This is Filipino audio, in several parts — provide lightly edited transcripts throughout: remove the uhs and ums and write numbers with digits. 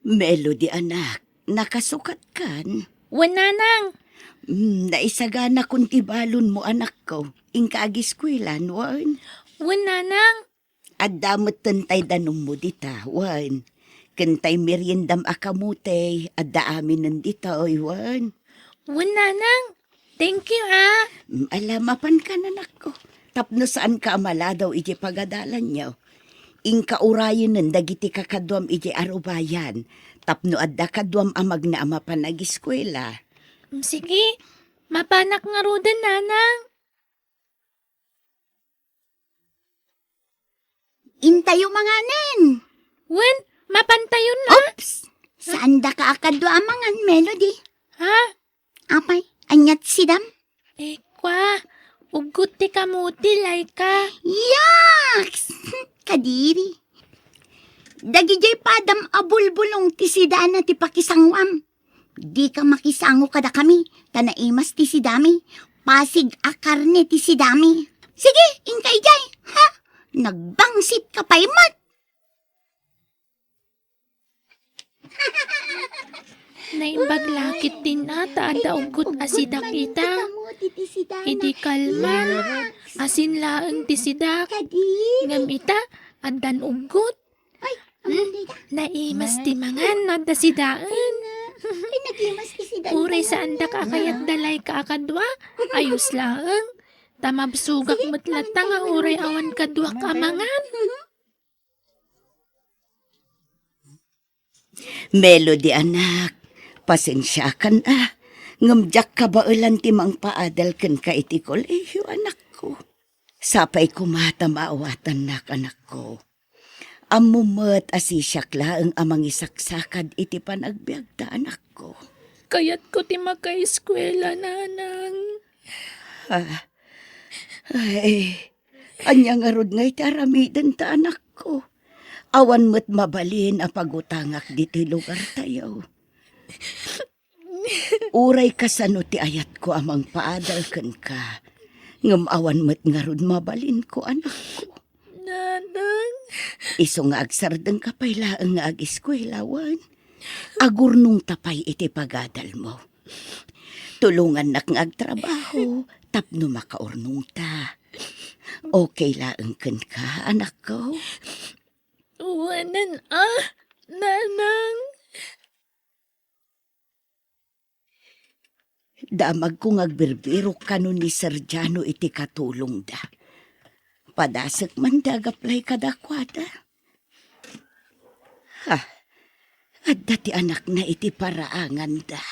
Melody anak, nakasukat kan? Wananang, Naisagana kung tibalon mo anak ko. Ingkaagiskwilan, wan. wananang, At damot tantay danom mo dita, wan. Kantay meriendam akamute, at daamin nandita, oy, wan. wananang. Thank you, ah. Alamapan ka na anak ko. Tapno saan ka amala daw iji pagadalan niyo. Ingka urayon nun dagiti kakadwam iji arubayan. Tapno adda kadwam amag na ama panagiskwela. Sige, mapanak nga rudan, nanang. Intayo mga nen. Wan, mapantayon na. Oops! Saan da ka akadwa amangan, Melody? Ha? Apay, anyat sidam? Kwa, ugot ti kamuti, Laika. Yaks! Kadiri. Dagijay padam abulbulong ti sidana ti pakisangwam. Di ka makisango kada kami, tanaimas ti sidami. Pasig akarne ti sidami. Sige, ingkay jay, ha? Nagbangsit ka pa imat. Naimbaglakit din ata ada ugot asidak ita. Idi kalman, asin laeng ti sidak. Kadiri. Ngam ita, andan ugot. Ay, amanda. Naimas ti mangan, nada sidaan. Ay, nagimas ti sidami. Uray sa andak akayat dalay ka akadwa, ayos laeng. Tamabsugak matlata nga uray awan kadwa ka mangan. Melody anak, pasensya kan Ngamjak ka ba ulan timang paadal kan ka iti kolehiyo anak ko. Sapay kumata maawatan nak anak ko. Amumet asisyak laeng amang isaksakad iti panagbiagda anak ko. Kayat ko ti makaeskwela, nanang. Ay, anya nga rod nga iti aramidan ta anak ko. Awan mo't mabalin a pagutangak diti lugar tayo. Uray kasano ti ayat ko amang paadal ken ka. Ngam awan mo't nga rod mabalin ko anak ko. Nanang. Iso nga agsardeng kapay laeng nga agiskwilawan. Agurnong tapay iti pagadal mo. Tulungan nak nga agtrabaho, tapno makaurnong ta. Okay laeng ken ka, anak ko? Wanan, nanang. Damag kong agbirbiro kanon ni Sergiano iti katulong da. Padasek man dagaplay kadakwada. At dati anak na iti paraangan da.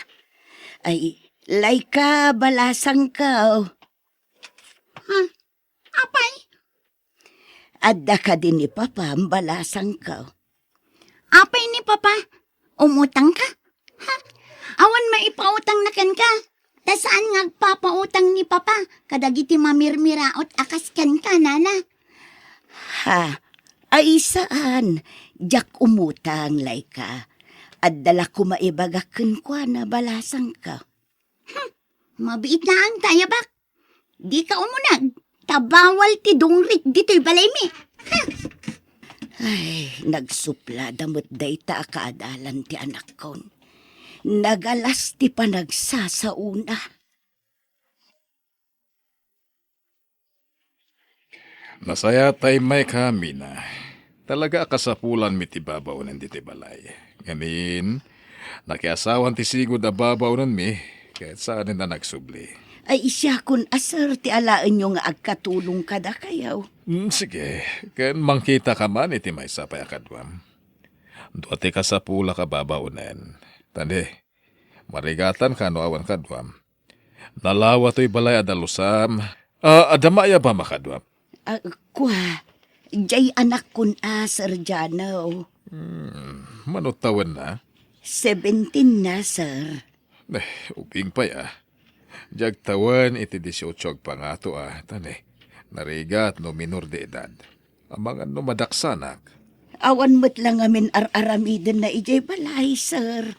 Ay, Laika, balasang ka. Apay, Adda ka din ni Papa, balasang ka. apay ni Papa. Umutang ka? Ha? Awan maipautang na kan ka. Ta saan nga agpapautang ni Papa? Kadagiti mamirmiraot akas kan ka, nana. Ha? Ay saan? Jak umutang, Laika. At dala ko maibagakin ko na balasang ka. Mabiit na ang tayabak. Di ka umunag. Tabawal ti dungrit dito'y balay mi. Ay, nagsupla damot dayta kaadalan ti anak ko. Nagalas ti panagsasauna. Nasaya tay may kami na. Talaga akasapulan mi ti babaw ng diti balay. Ngamin, nakiasawan ti sigod na babaw ng mi, kahit saan na nagsubli. Ay isya kun asar ti alaan nyo nga agkatulong kada kayaw. Sige, kan mangkita ka man iti may sapay akadwam. Duwati ka sa pula ka babaunen. Tandi, marigatan ka no awan kadwam. Nalawa to'y balay adalusam. Adamaya ba makadwam? Kwa, jay anak kun Sergiano. Manutawan na. 17 na, sir. Uping pa ya. Jagtawan iti 18 pangato tani. Narigat no minor de edad. Amangan no madaksanak. Awan mo't lang amin ar-aramiden na ijay balay, sir.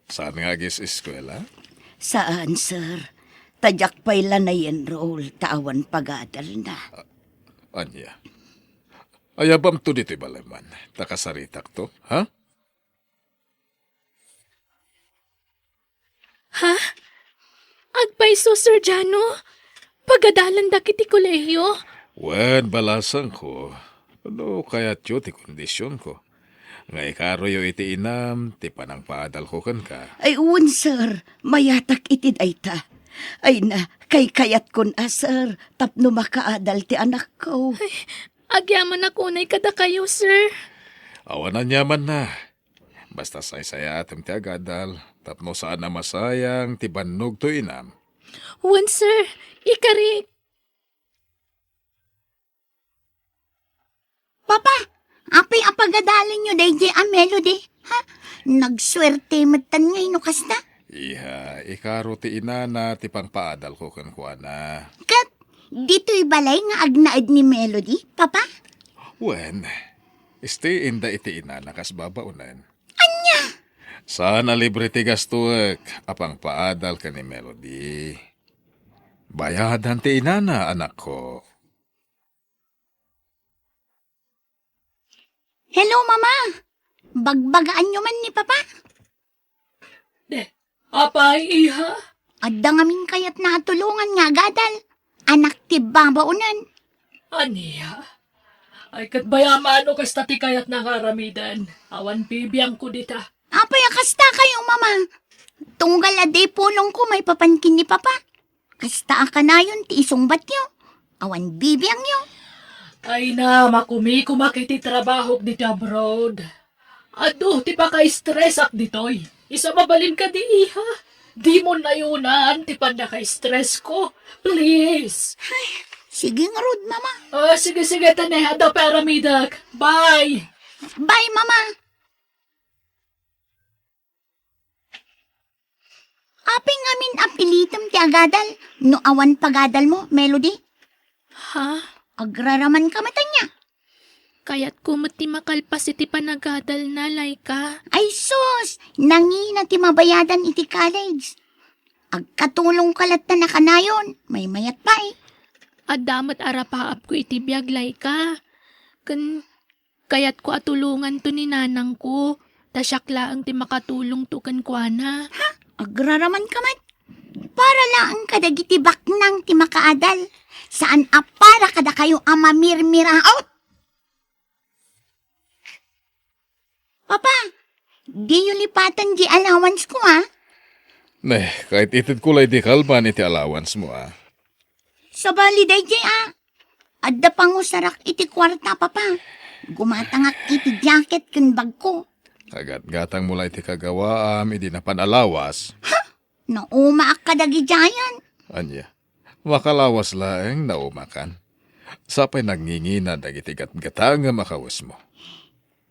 Saan nga gis eskwela? Saan, sir? Tadyak pa'y na enroll, taawan pagadal na. Anya. Ayabam to dito balaman. Takasaritak to, ha? Ha? Agpaiso, Sir Jano? Pagadalan da kiti kolehiyo? Wen, balasan ko. Ano kaya tiyo ti kondisyon ko? Ngay karoyo iti inam, ti panang paadal ko kan ka. Ay uwan, sir. Mayatak itid ay ta. Ay na, kay kayat kon sir. Tapno makaadal ti anak ko. Agyaman ako na'y kada kayo, sir. Awan na nyaman na. Basta say-saya atam ti agadal. Tapno saan na masayang ti bannog to inam. Wan, sir. Ikari. Papa, apay apagadalan nyo day a melody. Ha? Nagswerte matan ngay no kasta. Iha, ikaro ti inana ti pangpaadal ko kan kuana. Kat, dito'y balay nga agnaad ni Melody, Papa? Wen, stay in da iti inana kas babaunan. Anya? Sana libre ti gastuek, apang paadal ka ni Melody. Bayadan ti inana, anak ko. Hello, Mama. Bagbagaan nyo man ni Papa. Apay, iha? Adda ngamin kayat natulungan nga gadal. Anak ti babaunan. Aniya? Ay kat bayamano kas tati kayat nakaramidan. Awan bibiyang ko dita. Apay akasta kayo, Mama. Tunggal aday pulong ko may papankin ni Papa. Kasta akanayon ti isungbat nyo. Awan bibiyang nyo. Ay na, makumi-kumakiti trabaho dito abroad. Ado, ti pa ka-stress ak ditoy. Isa mabalin ka di iha. Di mo na yunan, ti pa naka-stress ko. Please. Sige nga, Rod, Mama. Sige, tanay, ado paramidak. Bye. Bye, Mama. Aping ngamin apilitam ti agadal. No awan pagadal mo, Melody. Ha? Agraraman ka matanya. Kaya't kumati makalpas iti panagadal na, Laika. Ay sus, nangina ti mabayadan iti college. Agkatulong kalat na nakanayon, may mayat pa eh. Adamat arapaap ko iti biyag, Laika. Kaya't ko atulungan to ni nanang ko. Tasyakla ang ti makatulong to kan kuana. Agraraman ka mat. Para lang kadagiti baknang ti makaadal. Saan para kada kayo amamirmiraot? Papa, di yung lipatan di allowance ko ha? Neh, kahit itid kulay di kalban iti allowance mo Sa baliday di Adda pangusarak iti kwarta, Papa. Gumatangak iti jacket kun bag ko. Agat-gatang mula iti kagawaam, idi na panalawas. Naumaak kadagi jayan. Anya, makalawas laeng naumakan. Sapay nagngingina dagiti gat-gatang nga makawas mo.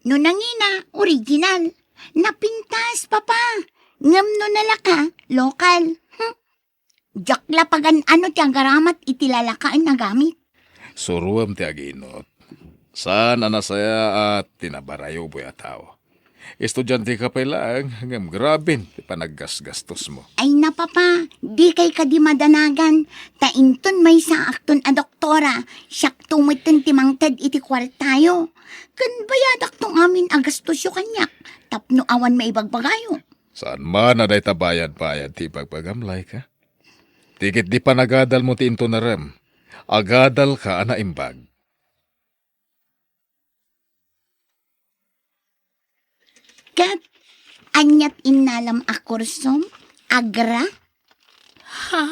No nangina, original. Napintas, Papa. Ngam no nalaka, lokal. Jakla pagan ano ti agaramat iti lalakaan na gamit. Suruam ti aginot. Saan anasaya at tinabarayo buya tao. Estudyante ka pa lang, hanggang grabin, ti panaggasgastos mo. Ay na, Papa, di kay kadi madanagan. Tainton may sa akton a doktora. Siyak tumitin timangtad iti kwartayo. Kan bayadak tong amin agastos yo kanyak. Tapno awan maibagbagayo. Saan man na day tabayad-bayad ti pagpagamlay ka? Tikit di panagadal mo ti into na rem. Agadal ka na imbag. Kat, anyat inalam a kursom, agra? Ha?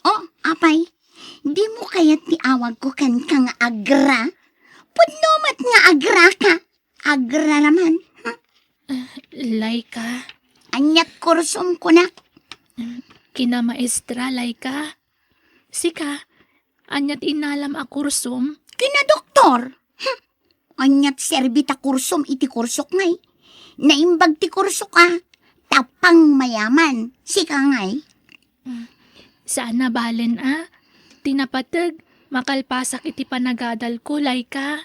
Oh, apay, di mo kaya ti awag ko kan ka nga agra? Pudnomat nga agra ka. Agra naman. Laika. Anyat kursom ko na. Kinamaestra, Laika. Sika, anyat inalam a kursum. Kina doktor. Anyat serbita kursom iti kursok ngay. Naimbag ti kursok tapang mayaman. Sika ngay. Saan na balen Tinapatag, makalpasak iti panagadal ko, Laika.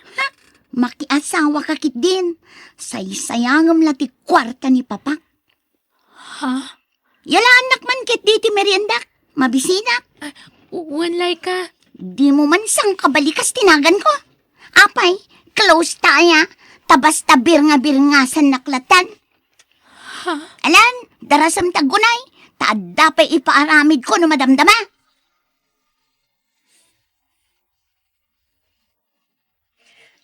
Makiasawa ka kit din. Say-sayangam la ti kwarta ni Papa. Ha? Yala anak man kit di ti meriendak. Mabisina. Uwan, Laika. Di mo man sang kabalikas tinagan ko. Apay, close taya. Tabas tabir nga birngasan naklatan. Ha? Alan, darasam tagunay. Taadda pa ipaaramid ko no madamdama.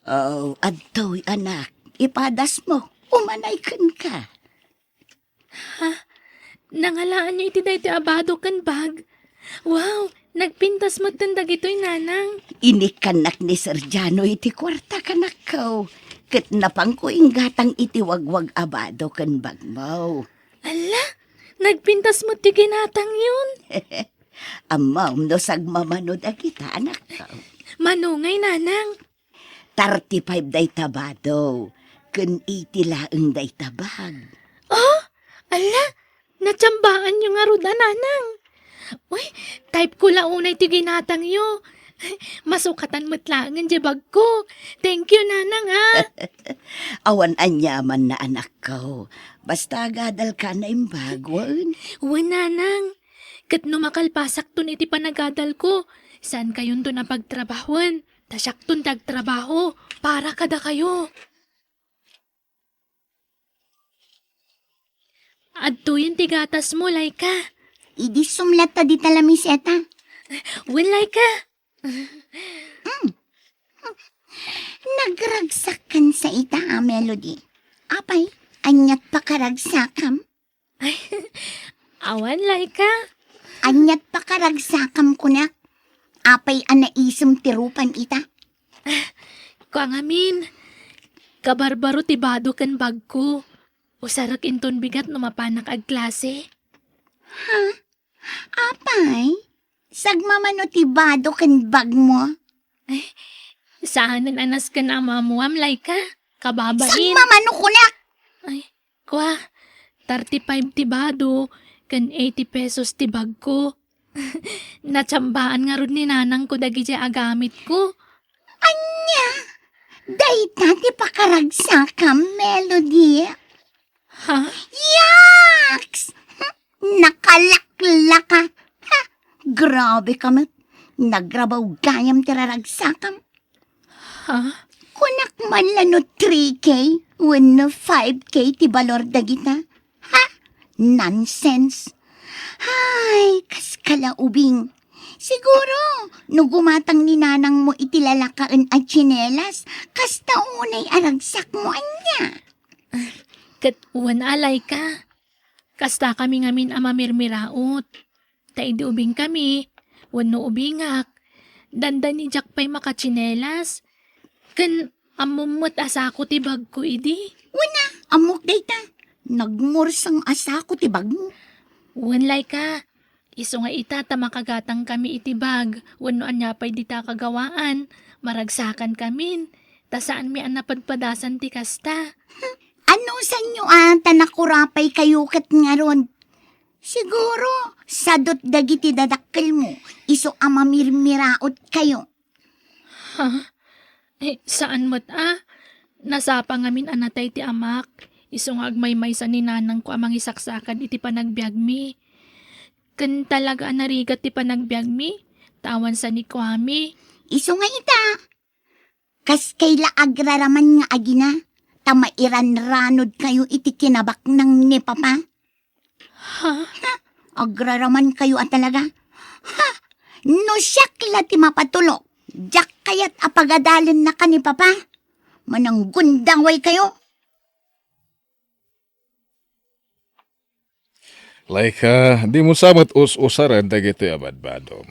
Oh, adtoy anak, ipadas mo, umanaykan ka. Nangalaan niyo iti dahi ti abado kan bag. Wow, nagpintas mo tandag ito'y nanang. Inikanak ni Sergiano iti kwarta kanak ko. Ket napang ko ingatang iti wagwag abado kan bagmaw. Ala, nagpintas mo ti ginatang yun. Amam no sagmamanod agita anak ko. Manungay nanang. 35 day tabado. Kun iti laeng day tabag. Ala, natsambaan yung nga ruda nanang. Uy, type ko launay ti ginatang yo. Masukatan mo't langan di bag ko. Thank you nanang Awan anyaman na anak ko. Basta gadal ka na imbagwan. Uwan nanang. Kat numakalpasak to iti panagadal ko. Saan kayon to napagtrabahuan? Tasyak to nagtrabaho. Para kada kayo. Adto yung tigatas mo, Laika. Idi sumlat ta di talamiseta. Uwan, Laika. Nagragsakan sa ita Melody. Apay, anyat pa karagsakam. Awan, Laika. Anyat pa karagsakam kunak. Apay anaisem tirupan ita. Kuang amin. Kabarbaro tibado kan bag ko. Usarak inton bigat no mapanak ag klase. Apay, sagmamano tibado kan bag mo. Saanan anas ka na mamuam, Laika? Kababain. Sagmamano kunak. Ay, kwa, 35 tibado, kan 80 pesos tibag ko. Natsambaan nga ron ni nanang ko dagi dya agamit ko. Anya, dayta ti pakaragsakam Melody. Ha? Yaks! Nakalaklaka. Ha, grabe kami. Nagrabaw gayam tiraragsakam. Ha? Kunak man lano 3K, wano 5K ti balor dagita. Ha? Nonsense. Hay, kas kalaubing. Siguro, no gumatang ni nanang mo itilalakaan at tsinelas, kas taunay aragsak mo anya. Kat uwan alay ka. Kasta kami ngamin amamirmiraot. Taidi ubing kami, wano ubingak. Dandan ni Jack pa'y makatsinelas. Kan amumot asako ti bag ko idi. Wana, amok dayta. Nagmursang asako ti bag mo. Uwan lay ka. Iso nga ita makagatang kami iti bag. Wano anyapay di ta kagawaan. Maragsakan kamin. Tasaan mi ang napadpadasan ti kasta. Ano sa inyo ata nakurapay kayo kat nga ron? Siguro, sadot dagiti dadakkel mo, iso amamirmiraot kayo. Saan mo't Nasapa ngamin anatay ti amak. Iso nga agmaymay sa ninanang ko amang isaksakan iti panagbiag mi. Kan talaga narigat ti panagbiag mi. Tawan sa ni Kwame. Iso nga ita. Kas kayla agraraman nga agina, tamairan ranod kayo iti kinabak ng ni Papa. Ha? Agraraman kayo at talaga. Ha! No siyakla ti mapatulok. Diyak kayat apagadalin na ka ni Papa. Manang gundangway kayo. Laika, di mo samot us-usaran dagiti abadbadom.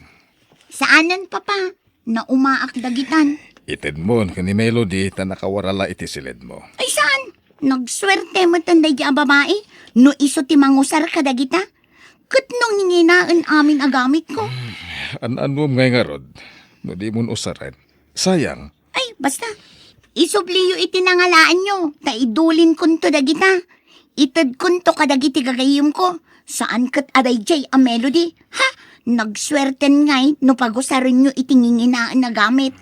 Saanan, Papa? Na umaak dagitan. Ited mo ka ni Melody ta nakawarala iti silid mo. Ay saan? Nagswerte mo tanday di ang babae. No iso ti mangusar ka dagita. Kat nung hinginaan amin agamit ko. An-an mo nga rod, no di mo usaran. Sayang, Ay, basta. Isubliyo iti nangalaan nyo. Taidulin kunto dagita. Itad kunto kadagiti gagayim ko. Saan kat aday jay a Melody? Ha? Nagswerten ngay no pagusarin nyo iti nginginaan na gamit.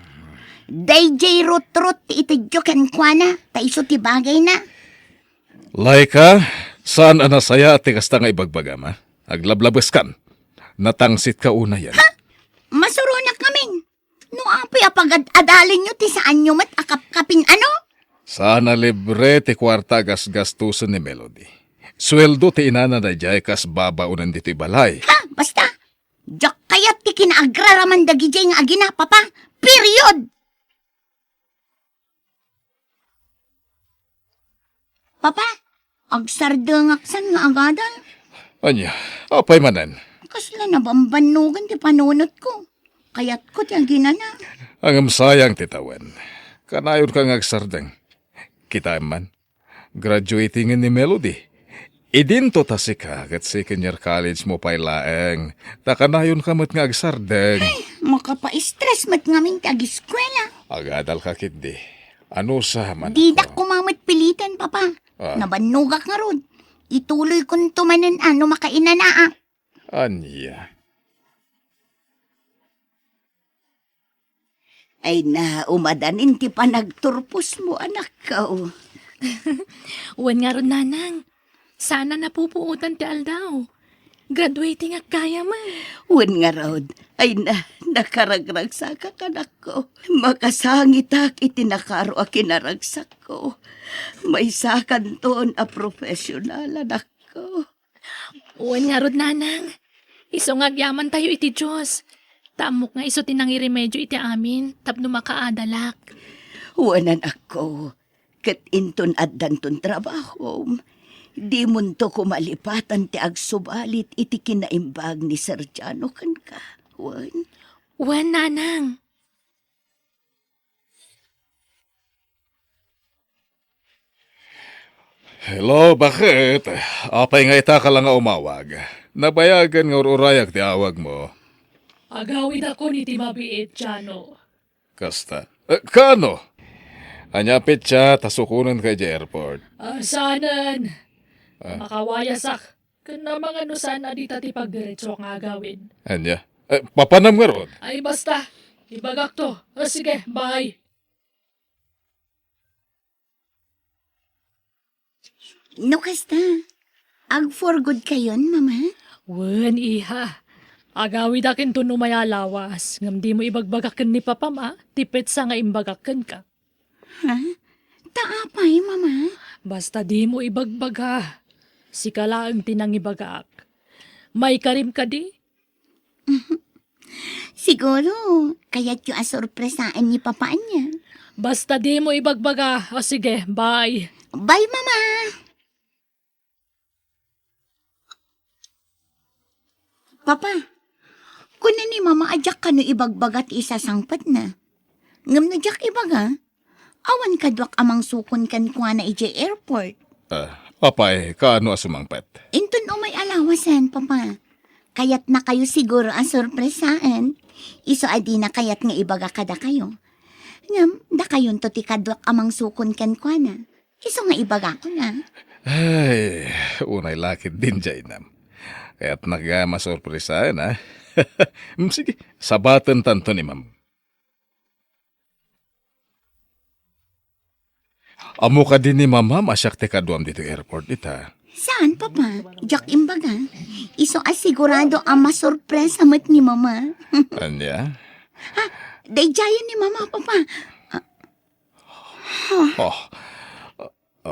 Day rut-rut itidyo ken kwa ta iso ti bagay na. Laika, saan anasaya at kasta nga ibagbagama? Aglablabas kan. Natangsit ka una yan. Masuro na kamin. No apoy apagad-adalin nyo ti saan nyo mat akap-kapin ano? Sana libre ti kwarta gas-gastusan ni Melody. sweldo ti inana na jay kas babaunan dito'y balay. Ha? Basta. Jak kayat ti kinaagraraman dagijay nga agina, papa. Period! Papa, agsardengaksan nga agadan. Anya, apay manan. Kasla na bambanugan ti panunot ko. Kayat ko ti agina na. Ang sayang titawan. Kanayon ka ngagsardeng. Kita man, graduating ni Melody. Idinto ta si kagat second year college mo pa'y laeng. Takanayon ka mat ngagsardeng. Makapa-stress mat ngamin ti ag-eskwela. Agadal ka kindi. Ano sa man Didak ako? kumamit pilitan, papa. Ah. Nabanugak nga ron. Ituloy kong tumanan ano makainanaa. Anya. Ay na, umadanin ti panagturpos mo, anak ko. Uwan nga ron, nanang. Sana napupuutan ti Aldaw. Graduating at kaya man. Wen nga raod, ay na, nakaragragsak ka, anak ko. Makasangitak iti nakaro a kinaragsak ko. May sakanton a profesional, anak ko. Uwan nga ron, nanang. Iso nga agyaman tayo iti Diyos. Tamok nga iso tinangi remedyo iti amin, tapno makaadalak. Wanan ako, ket inton addanton trabaho. Di munto ko malipatan ti agsubalit iti kinaimbag ni Sergiano kan ka. Wan. Uwan, nanang. Hello, bakit? Apay nga ita ka lang nga umawag. Nabayagan nga ururayak ti awag mo. Agawid ako ni Timabiit, Jano. Kasta. Kano? Anyapit siya, tasukunan kay di airport. Sanan. Makawayasak. Kana mga nusan adita ti pagdiretso nga agawid. Anya? Papanam nga ron. Ay basta. Ibagak to. Sige, bye. No, kasta. Ag for good kayon, mama. Wen, iha. Agawid akin to numaya lawas. Ngam di mo ibagbagakan ni Papa ma. Tipit sa nga imbagakan ka. Ha? Taapay, mama. Basta di mo ibagbaga. Si kalaang tinangibagak. May karim ka di? Siguro, kaya't yung asorpresaan ni papa niya. Basta di mo ibagbaga. O sige, bye. Bye, mama! Papa, kuna ni mama ajak ka no ibagbagat isa sangpat na. Ngam na jak ibaga, awan kadwak amang sukon kan kuha na ije airport. Apay, kaano asumangpet? Intun umay alawasan, papa. Kayat na kayo siguro ang sorpresaan. Iso adi na kayat nga ibaga kada kayo. Ngam, da kayon to ti kadwak amang sukon kan kuha na. Iso nga ibaga ko na. Ay, unay lakit din dyan nam. Kaya't nagmasorpresahan ha. Sige, sabatan tanto ni ma'am. Amo ka din ni mama, masyak te kaduam dito airport ita. Saan, papa? Jak imbaga. Iso asigurado ang masorpresa mo't ni mama. Anya? Dayjayan ni mama, papa.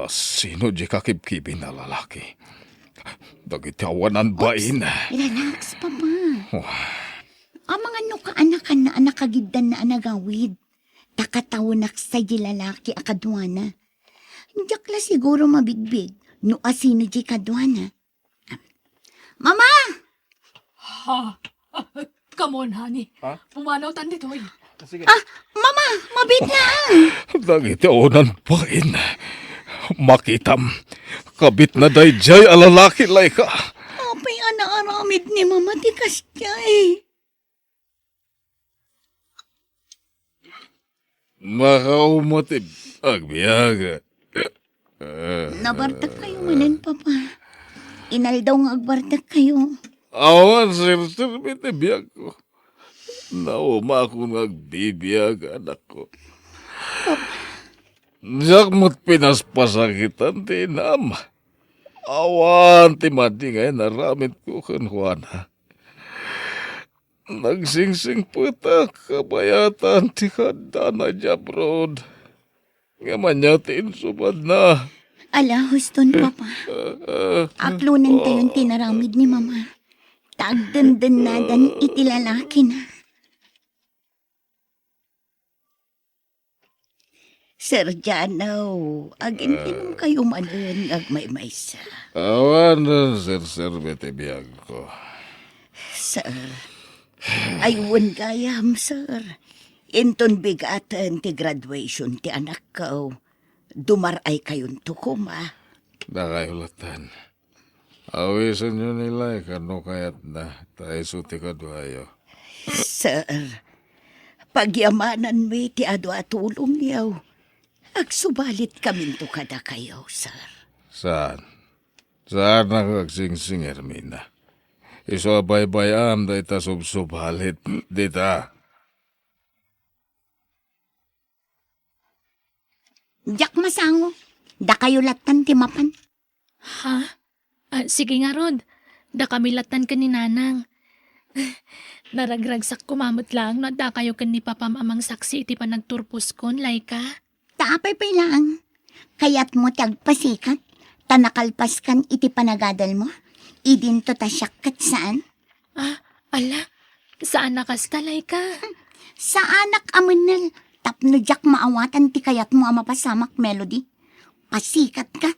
Sino di kakibkibin na lalaki? Dagitawanan bain. Relax, papa. Ang mga nukaanak na anakagidan na anagawid. Takatawunak sa lalaki akadwana. Jak la siguro mabigbig. No asino di kadwana. Mama! Ha? Come on, honey. Pumanaw tan dito eh. Mama! Mabit na! Dagitawanan bain. Makitam. Kabit na dayjay alalaki lay ka. Apay anaaramid ni mama tikas niya eh. Makaumotib. Agbiyaga. Nabartak kayo manan, papa. Inaldaw nga agbartak kayo. Awan, sir, bitibiyag ko. Nauma ako nagbibiyag, anak ko. Diyak mo't pinaspasakitan, tinam. Awan, timadi ngayon, naramit ko kan Juana. Nagsingsing puta, kabayatan, ti kadana dya, brod. Ngaman niya tinsubad na. Ala, huston, Papa. Aklunan tayong tinaramid ni Mama. Tagdandan na dan itilalaki na. Sir Janaw, agintinom kayo manan ag may maysa. Awan na, sir, bete biyag ko. Sir, aywan gayam, sir. Inton bigatan ti graduation ti anak ko. Dumaray kayon tukuma. Nakayulatan. Awisan nyo nila, kano kayat na, tayo suti ka duhayo. Sir, pagyamanan mi ti ado atulong yaw. Agsubalit kamin to kada kayo, sir. Saan? Saan nakagsing-sing, Ermina? Iso baybayam da ita subsubalit dita. Jak masango. Da kayo latan ti mapan. Ha? Sige nga, Rod. Da kami latan ka ni Nanang. Naragragsak kumamot lang na da kayo kan ni Papam amang saksi iti panagturpos kon, Laika. Taapay pay lang. Kayat mo tagpasikat. Tanakalpas kan iti panagadal mo. Idin to tasyak kat saan? Ala, saan nakasta, Laika? Sa anak amanal. Tapno jak maawatan ti kayat mo ama pasamak melody. Pasikat ka.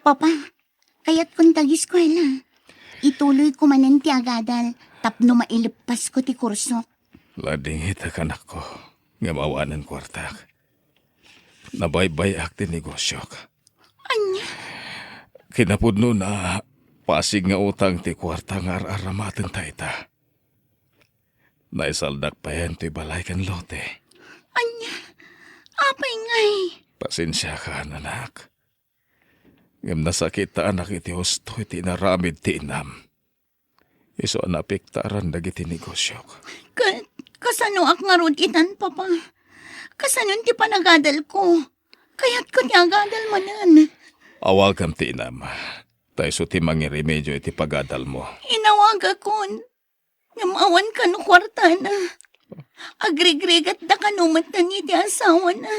Papa, kayat kong tag-eskwela. Ituloy ko manan ti agadal, tapno mailipas ko ti kurso. Lading hitak anak ko, nga mawanan kwartak. Nabaybay ti negosyo ka. Anya? Kinapudno na pasig nga utang ti kwarta nga aramateng taita. Naisaldak pa yan ti balay kan lote. Anya? Apay ngay. Pasensya ka, anak. Ngam nasakit ta anak iti husto iti naramid ti inam. Iso napiktaran dagiti negosyo. Kasano ak nga rod itan, Papa? Kasano ti panagadal ko? Kayat ko ti agadal manan. Awagam ti inam. Tayo ti mangiremedyo iti pagadal mo. Inawag akon. Ngamawan ka no kwarta na. Agrigrigat da kanumat na ni ti asawa na.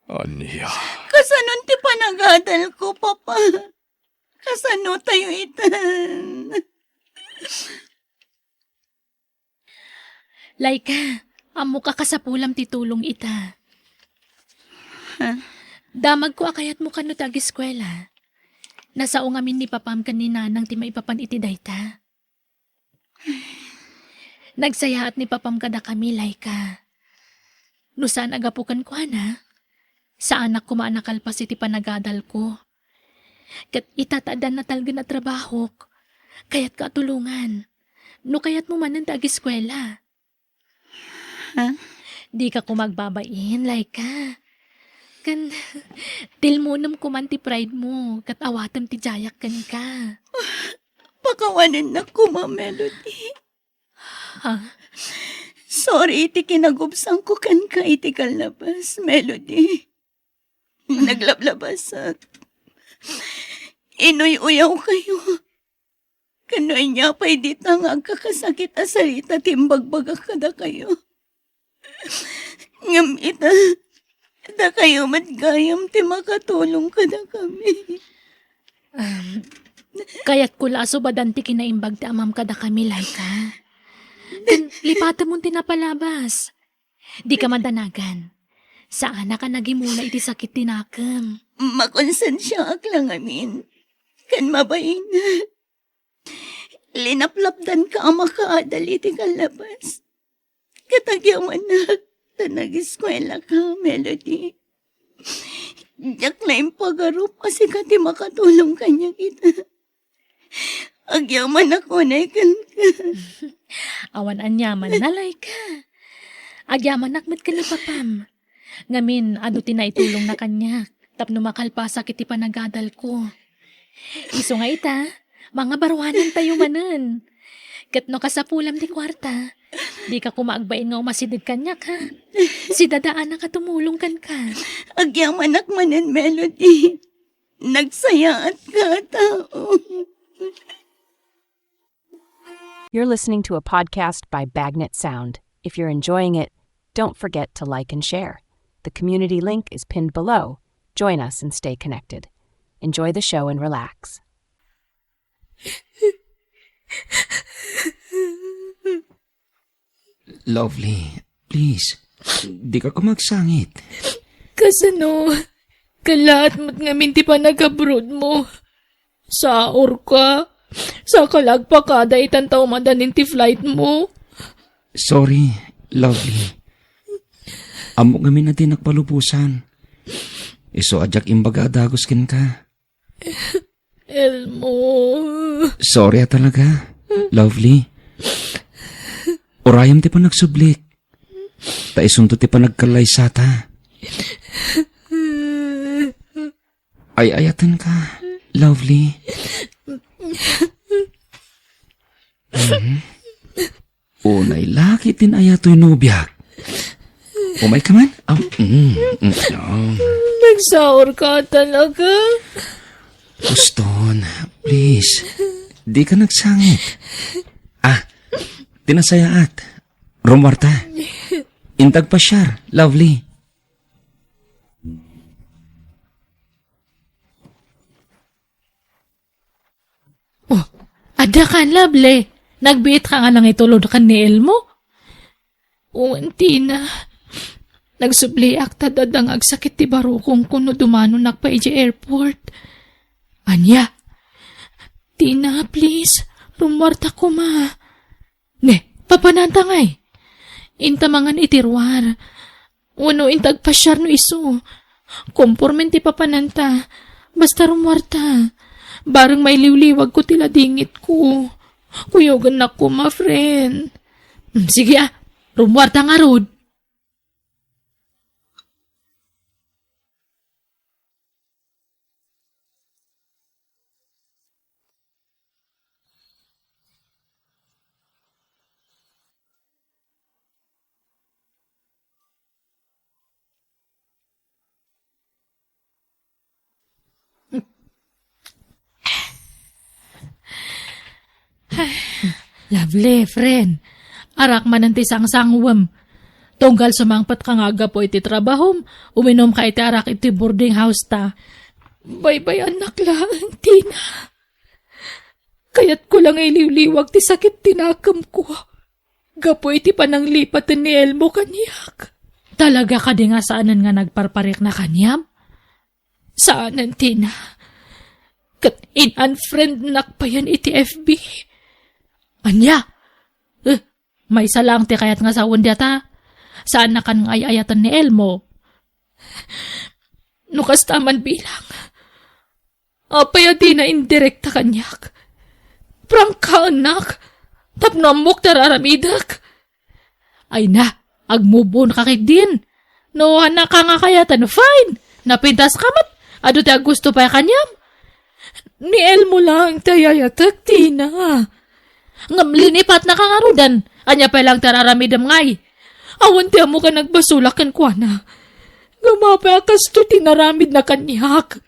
Anya. Kasano ti panagadal ko, Papa? Kasano tayo itan? Laika, amo ka kasapulam ti tulong ita. Damag ko akayat mo kano tag-eskwela. Nasao ngamin ni Papam kan ni Nanang ti maipapan iti dayta. Nagsaya at ni Papam kada kami, Laika. No saan agapukan ko, ana? Sa anak ko maanakalpas iti panagadal ko. Kat itataadan na talga na trabaho. Kaya't katulungan. No kayat mo manan tag-eskwela. Di ka ko magbabain, Laika. Kan, tilmunam ko man ti pride mo, kat awatam ti jayak kan ka. Pakawanan na ko, Ma Melody. Ha? Sorry, iti kinagubsang ko kan ka iti kalabas, Melody. Naglablabas at inuy-uyaw kayo. Kanoy niya pa'y di tangag kakasakit a sarita timbagbaga kada kayo. Ngam ita, da kayo matgayam ti makatulong kada kami. Kaya't kulaso badan ti kinaimbag ti amam kada kami, Laika. Kan, lipatan mo tinapalabas. Di ka mandanagan. Saan na ka nagimula iti sakit tinakam? Makonsensya ak lang amin. Kan mabayin na. Linaplapdan ka ang makaadal iti kalabas. Katagyaman na. Nag-eskwela ka, Melody. Diyak na yung pagarup kasi kati makatulong kanya kita. Agyaman ako na ikan ka. Awan anyaman na, Laika. Agyaman nakmat ka ni Papam. Ngamin, ado tinaitulong na kanya. Tapno makalpasak iti panagadal ko. Iso nga ita, mga barwanan tayo manan. Kat no kasapulam di kwarta, di ka kumaagbain nga umasidid kanyak ha. Si dadaan na katumulong kan ka. Agyaman akmanan, Melody. Nagsaya at ka, tao. You're listening to a podcast by Bagnet Sound. If you're enjoying it, don't forget to like and share. The community link is pinned below. Join us and stay connected. Enjoy the show and relax. Lovely, please. Di ka kumagsangit. Kasano, kalat mo't nga minti pa nag-abroad mo. Saor ka. Sa kalagpakada itan tao madanin ti flight mo. Sorry, lovely. Amo ngamin natin nagpalupusan. Iso adyak imbaga adagos kin ka. Elmo. Sorry talaga, lovely. Orayam ti pa nagsublik. Taisunto ti pa nagkalaysata. Ay ayatan ka, lovely. Unay laki tin ayato'y nubyak. Umay ka man? Nagsaor ka talaga. Guston, please. Di ka nagsangit. Tinasayaat. Rumarta. Intag pa siyar, lovely. Ada ka, lovely. Nagbiit ka nga lang itulod ka ni Elmo. Uwanti na. Nagsubliak tadadang agsakit ti barukong kuno dumano nakpa iji airport. Anya, Tina, please. Rumarta ko ma. Ne, papanantangay. Intamangan itirwar. Uno intag pasyar no iso. Kompormen ti papananta. Basta rumarta. Barang may liwliwag ko tila dingit ko. Kuyogan na ko, ma friend. Sige rumwarta nga rod. Lovely, friend. Arak man ang tisang sangwam. Tunggal sumangpat ka nga po iti trabahom, uminom ka iti arak iti boarding house ta. Bye-bye anak lang, Tina. Kaya't ko lang iliwliwag ti sakit tinakam ko. Gapo iti pananglipatan ni Elmo kanyak. Talaga ka di nga saanan nga nagparparik na kanyam? Saanan, Tina? Kat in-unfriend nakpayan iti FB. Anya? May salang ti kayat nga sa undyata. Saan na kan nga ayayatan ni Elmo? Nukas taman bilang. Apay di na indirekta kanyak. Prang ka anak. Tapnamok tararamidak. Ay na, agmubon ka kay din. No, anak ka nga kayatan. Fine. Napintas ka mat. Ado ti gusto pa kanyam. Ni Elmo lang tayayatak, Tina. Ngam linipat na kangarudan. Anya pa lang tararamidam ngay. Awan ti amo ka nagbasulakan kwa na. Gamapay akas to tinaramid na kanyak.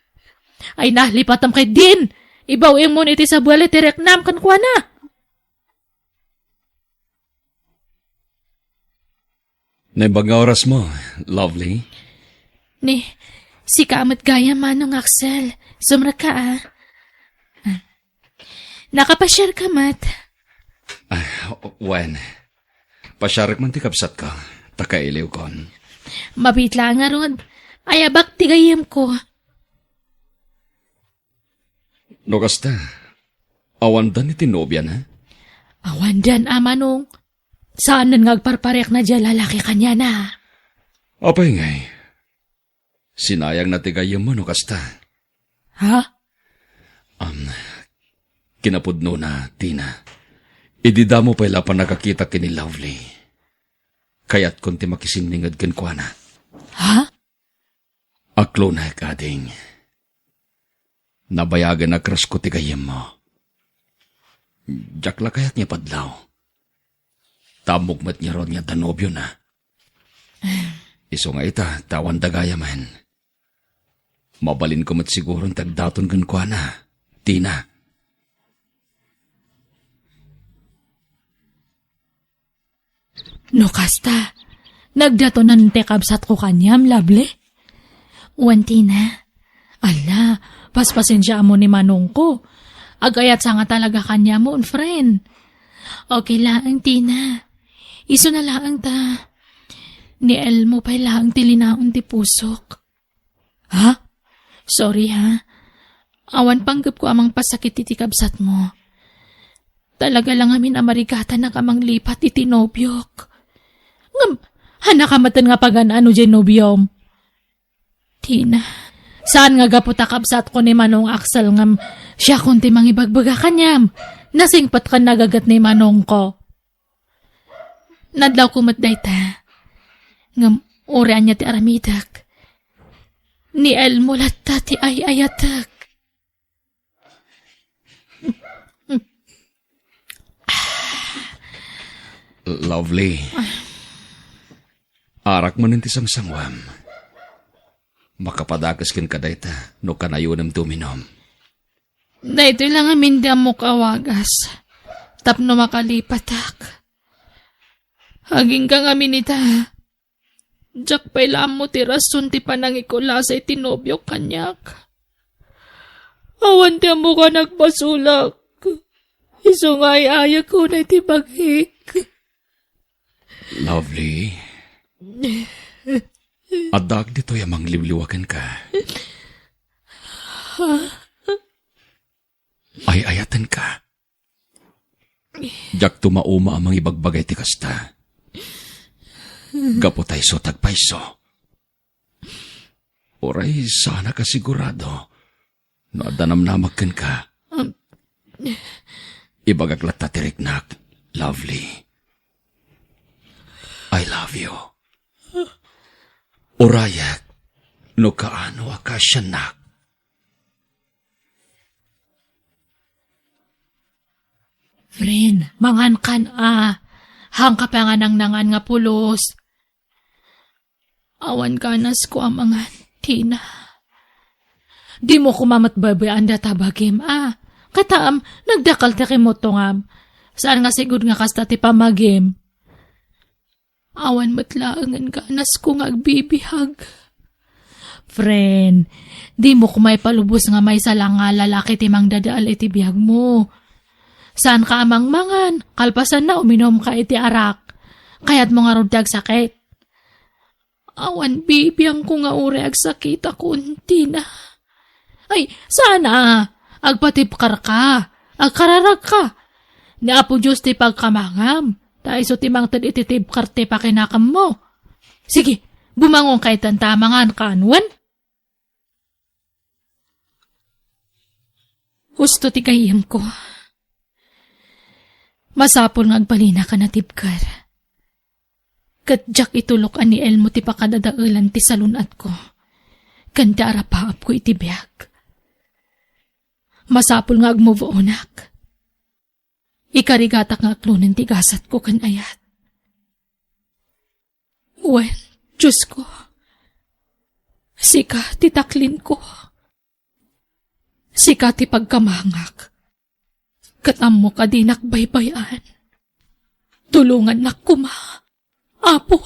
Ay na, lipatam kay din. Ibaw mo iti sa buwali tireknam kan kwa na. Naibaga oras mo, lovely. Ni, si Kamat Gaya manong Axel. Sumra ka Nakapasyar ka, Mat. Wen, pasyarik man ti kapsat ka, takailiw kon. Mabitla nga rod. Ayabak tigayam ko. No kasta, awandan iti nobya na? Awandan, amanong. Saan ngagparparek na dyan lalaki kanya na? Apay ngay, sinayang na tigayam mo no kasta. Ha? Kinapudno na, Tina. Idida mo pa pa nakakita kini Lovely. Kaya't kunti makisinglingad ken kwa na. Ha? Aklo na kading. Nabayagan na crush ko tigayem mo. Jakla kayat niya padlaw. Tamugmat niya ron niya danobyo na. Iso nga ita, tawan dagaya man. Mabalin ko mat siguro tagdaton kan kwa na, Tina. No kasta, nagdatonan te kabsat ko kanyam, lovely. Wanti na. Ala, paspasensya mo ni manong ko. Agayat sa nga talaga kanya mo, friend. Okay lang, Tina. Iso na lang ta. Ni Elmo pa'y lang tilinaon ti pusok. Ha? Sorry ha. Awan panggap ko amang pasakit iti kabsat mo. Talaga lang amin amarigata na kamang lipat iti nobyok. Ngam, hanakamatan nga pagan-ano dyan nobyom. Tina, saan nga gaputa kabsat ko ni Manong Axel ngam siya kunti mang ibagbaga kanyam. Nasingpat ka nagagat ni Manong ko. Nadlaw kumatday ta. Ngam, orean niya ti aramidak. Ni Elmo latta ti ay-ayatak. Lovely. Arak mo ninti sang sangwam. Makapadakas kin ka dayta, no kanayunem tuminom. Dahito lang amin di mo kawagas. Tapno makalipatak. Haging kang amin ita. Diyak pa'y mo ti rason ti panangikula sa itinobyo kanyak. Awan ti mo ka nagpasulak. Iso nga ay ko na iti baghik. Lovely. Adag dito yamang liwliwakan ka. Ay ayatan ka. Jak tumauma amang ibagbagay ti kasta. Gapotay so tagpayso. Oray sana ka sigurado. No adanamnamagkan ka. Ibagaglat ta tiriknak. Lovely. I love you. Orayak, no kaano akasyanak. Friend, mangan kan hang kapanganang nangan nga pulos. Awan kanas ko ang mangan, Tina. Di mo kumamat babayaan data bagim, Kataam, nagdakal ta kay mo tongam. Saan nga sigud nga kasta ti pamagim? Awan matlaangan ka, nas ko nga agbibihag. Friend, di mo kumay palubos nga may salang nga lalaki timang dadaal iti bihag mo. Saan ka amang mangan, kalpasan na uminom ka iti arak, kaya't mo nga rudag sakit. Awan bibiyang ko nga uri ag sakit ako, Tina. Ay, sana, agpatipkar ka, agkararag ka. Ni Apo Diyos ti pagkamangam. Dahil so timang tad ititib karte pa kinakam mo. Sige, bumangong kay tantamangan kanwan. Gusto ti kayam ko. Masapol nga agbalina ka na tibkar. Katjak itulok ani Elmo ti pakadadaulan ti salunat ko. Kanda arapaap ko itibiyag. Masapol nga agmove onak. Ikarigatak nga aklunin tigasat ko kan ayat. Well, Diyos ko. Sika titaklin ko. Sika ti pagkamangak. Katam mo ka dinak baybayan. Tulungan na kuma. Apo.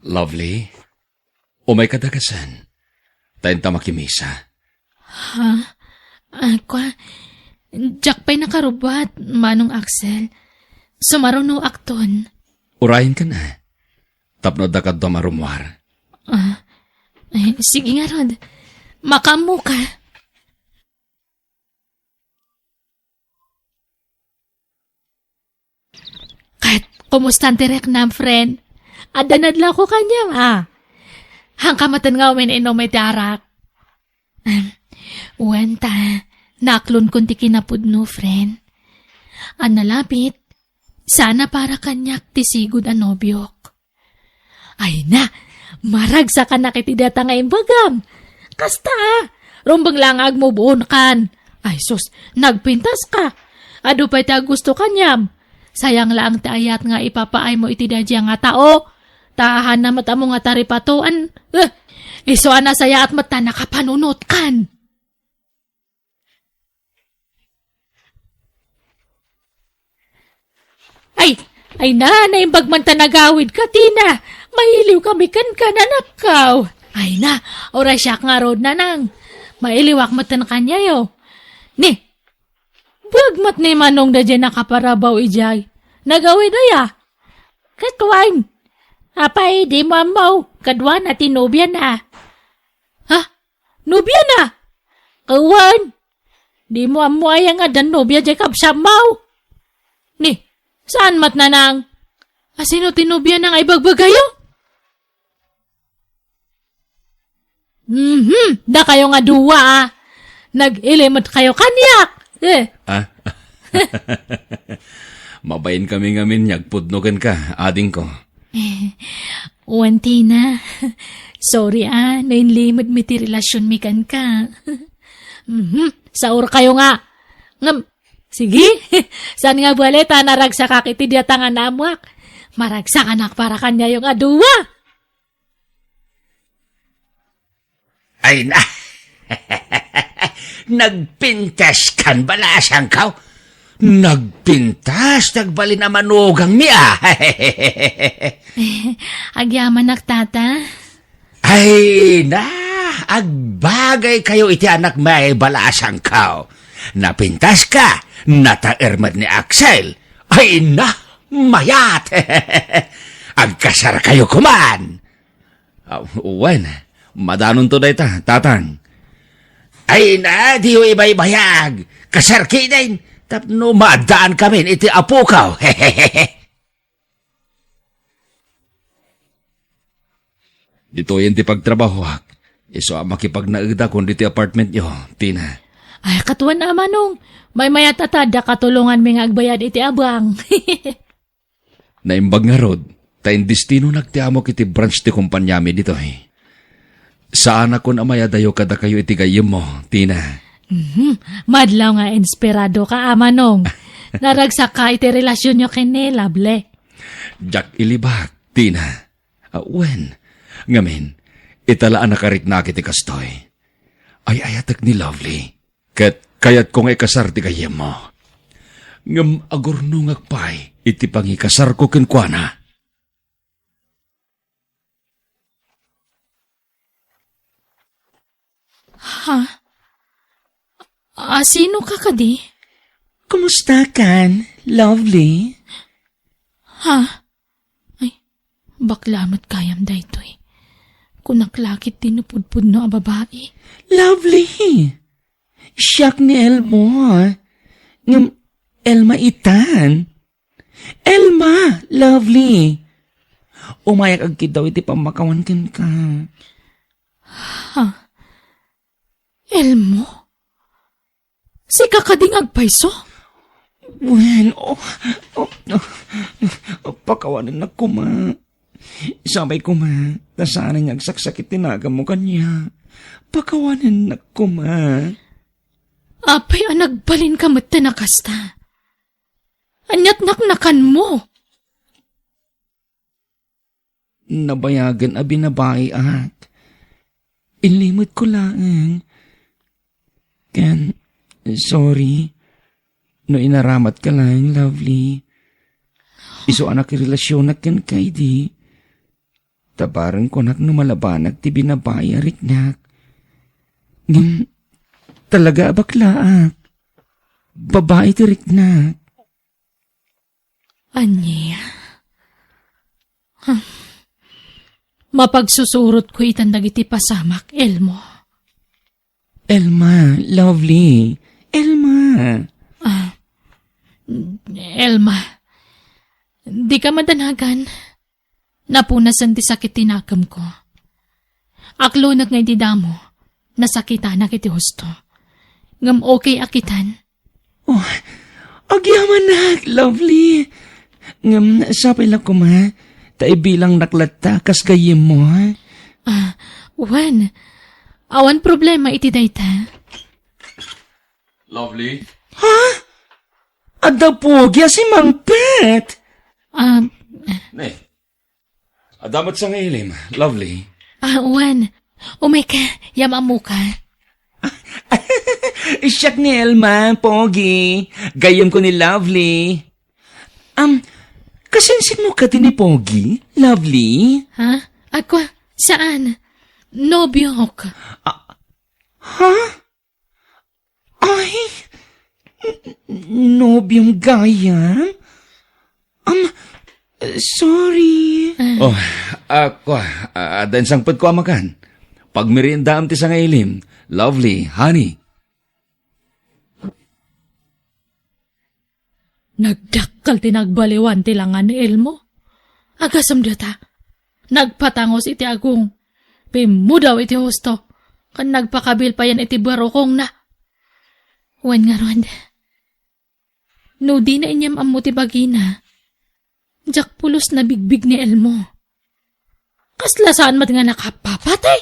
Lovely. O may kadagasan. Tayo ta makimisa. Jack pa'y nakarubat, Manong Axel. Sumaruno akton. Urahin ka na. Tapno da ka marumwar. Sige nga, Rod. Makamu ka. Kat, kumusta ang tirek na, friend? Adanadla ko kanyang, Hangkamatan nga umin inom may darak. Wenta, naklon kunti kinapudno, friend. Nalapit, sana para kanyak tisigod ang nobyok. Ay na, maragsa ka nakitidata nga imbagam. Kasta, rumbang langag mo buon kan. Ay sus, nagpintas ka. Ado pa'y ta gusto kanyam. Sayang lang taayat nga ipapaay mo itidadya nga tao. Tahan na mata mo nga taripatuan. Iso na saya at mata nakapanunot kan. Ay na yung bagmanta nagawid ka, Tina. Mailiw kami kan nanakaw. Ay na, ora siya nga road na nang. Mailiwak matan kanya yo. Ni, bagmat ni manong da dyan nakaparabaw ijay. Nagawid na ya. Katwain. Apay, di mamaw. Kadwa na tinubya na. Ha? Nubya na? Kawan. Di mo amuaya nga dan nubya dyan kapsamaw. Ni, saan mat na nang? Asino tinubya nang ay bagbagayo? Da kayo nga duwa ah. Nag-ilimot kayo kanyak. Mabayin kami ngamin, nyagpudnogan ka, ading ko. Tina. Sorry nainlimot mi ti relasyon mi kan ka. Saur kayo nga. Sige, saan nga baleta naragsa ka kiti diatangan namuak. Maragsa anak para kanya yung aduwa. Ay na, nagpintas kan balasang kaw? Nagpintas, nagbali na manugang niya. Agyaman tata. Ay na, agbagay kayo iti anak may balasang kaw. Napintas ka, nataermad ni Axel. Ay na, mayat. Agkasar kayo kuman. Uwan, madanon to day tatang. Ay na, di ho ibay-bayag. Kasar kinain, tapno madaan kami iti apukaw. Dito yan ti pagtrabaho hak. Iso makipagnaigda kung dito apartment nyo, Tina. Ay, katuan na manong. May mayatatada katulungan mi nga agbayad iti abang. Naimbag nga rod, tayo destino nagtiamok iti branch ti kumpanyami dito eh. Saan ako na mayadayo kada kayo iti gayem mo, Tina? Madlaw nga inspirado ka, manong. Naragsak ka iti relasyon nyo kini, lable. Jack ilibak, Tina. Wen, ngamin, italaan na kariknak iti kastoy. Ay ayatak ni Lovely. Kayat kong ikasar ti gayem mo. Ngam agurno ngagpay, iti pangikasar ko kinkwana. Ha? Sino ka kadi? Kumusta kan, Lovely? Ha? Ay, baklamot kayam da ito eh. Kunaklakit tinupudpud no a babae. Lovely. Siyak ni Elmo. Ngam Elma itan. Elma, Lovely. Umayak agkid daw iti pamakawan ken ka. Ha? Elmo? Si kakading agpaiso? Bueno, pakawanan na kuma. Sabay kuma, tasanan niya agsaksakit tinagam mo kanya. Pakawanan na kuma. Apay nagbalin ka mata na kasta. Anyat naknakan mo. Nabayagan a binabae at ilimot ko lang. Ken, sorry. No inaramat ka lang, Lovely. Iso anak relasyon na ken kay di. Tabarang ko nak numalabanag ti binabae ariknak. Ngam, talaga baklaak. Babae ti riknak. Anya? Mapagsusurot ko itandag iti pasamak, Elmo. Elma, Lovely. Elma. Elma, di ka madanagan. Napunasan ti sakit tinakam ko. Aklonag nga iti damo, nasakita na kiti husto. Ngam okay akitan. Oh, agyaman na, Lovely. Ngam, sapay lang ko ma. Tayo bilang naklata, kas kayim mo, ha? Wan, awan problema iti dayta. Lovely? Ha? Ada pugya si Mang Pet. Ne, Adamat sa ngayon, lovely. Uwan. Umay ka, yamamu ka. Siyak ni Elma, Pogi. Gayam ko ni Lovely. Kasinsin mo ka din ni Pogi, Lovely? Ha? Ako, saan? Nobyo ka. Ha? Ay, nobyong gayam? Sorry. Oh, ako, dan sangpad ko amakan. Pag merienda am ti sa ngailim, lovely, honey. Nagdakkal tinagbaliwan tilangan ni Elmo. Agasam data. Nagpatangos iti agong. Pimudaw iti husto. Kan nagpakabil pa yan iti barokong na. Wan nga ron. No di na inyam amo ti bagina. Jak pulos na bigbig ni Elmo. Kasla saan mat nga nakapapatay?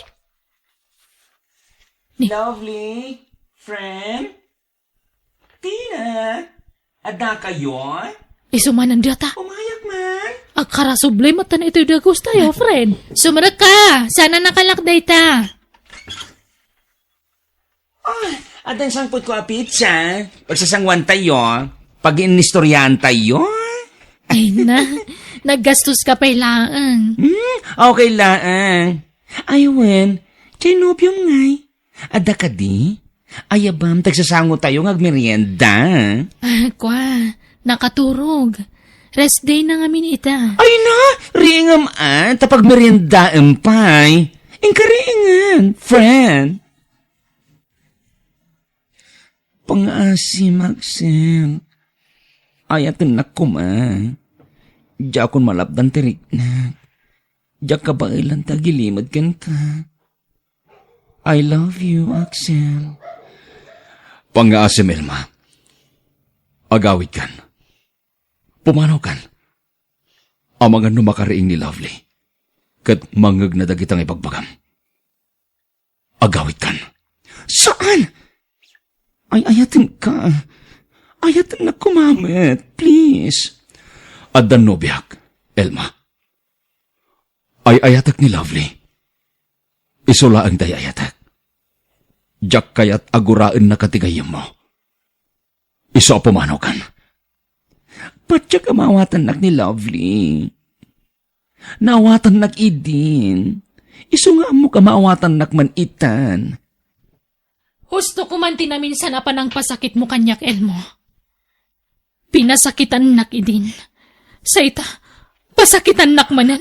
Lovely, friend? Tina, ada kayo? Isumanan data. Umayak man. Akarasublay mata na ito yung dagos tayo, friend. Sumarak ka. Sana nakalakday ta. Adan sangpot ko a pizza. Pagsasangwan tayo. Pag-inistoryahan tayo. Ay na, naggastos ka pa ilaan. Okay lang. Aywan, Chinopium ngay. Ada ka di? Ayabam, tagsasango tayo ngagmerienda. Kwa, nakaturog. Rest day na ngamin ita. Ay na, ringam tapag merienda empay. Ingkaringan, friend. Pang-asi, Maxim. Ayatan na kuma. Diya akong malapdan tirik na. Diya ka ba ilang tagilimad kan ka? I love you, Axel. Pang-aasim, Elma. Agawid kan. Pumanaw kan. Ang mga numakariing ni Lovely. Kat mangag na dagitang ipagbagam. Agawid kan. Saan? Ay, ayatin ka. Ayatin na kumamit, please. Adan no biyak, Elma. Ay ayatak ni Lovely. Isula ang day ayatak. Diyak kayat aguraan na katigayam mo. Iso pumanaw kan. Patya kamawatan nak ni Lovely. Nawatan nak idin. Iso nga mo kamawatan nak man itan. Husto ko man tinaminsan na panang pasakit mo kanyak, Elmo. Pinasakitan nak idin. Sa ita, pasakitan nak manan.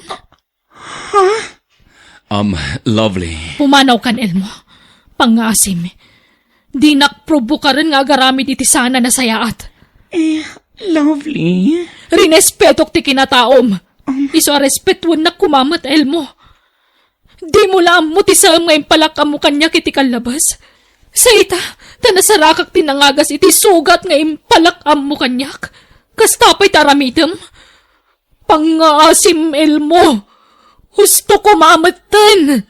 Lovely. Pumanaw kan, Elmo. Pangasim. Di nakprobo ka rin nga garamit iti sana na sayaat. Lovely. Rinespetok ti kinataom. Iso a respetwan na kumamat, Elmo. Di mo laam mo ti saam ngayon palakam mo kanyak iti kalabas. Sa ita, tanasarakak tinangagas iti sugat ngayon palakam mo kanyak. Kastapay taramitem. Pangasim, Elmo. Husto kumamatan.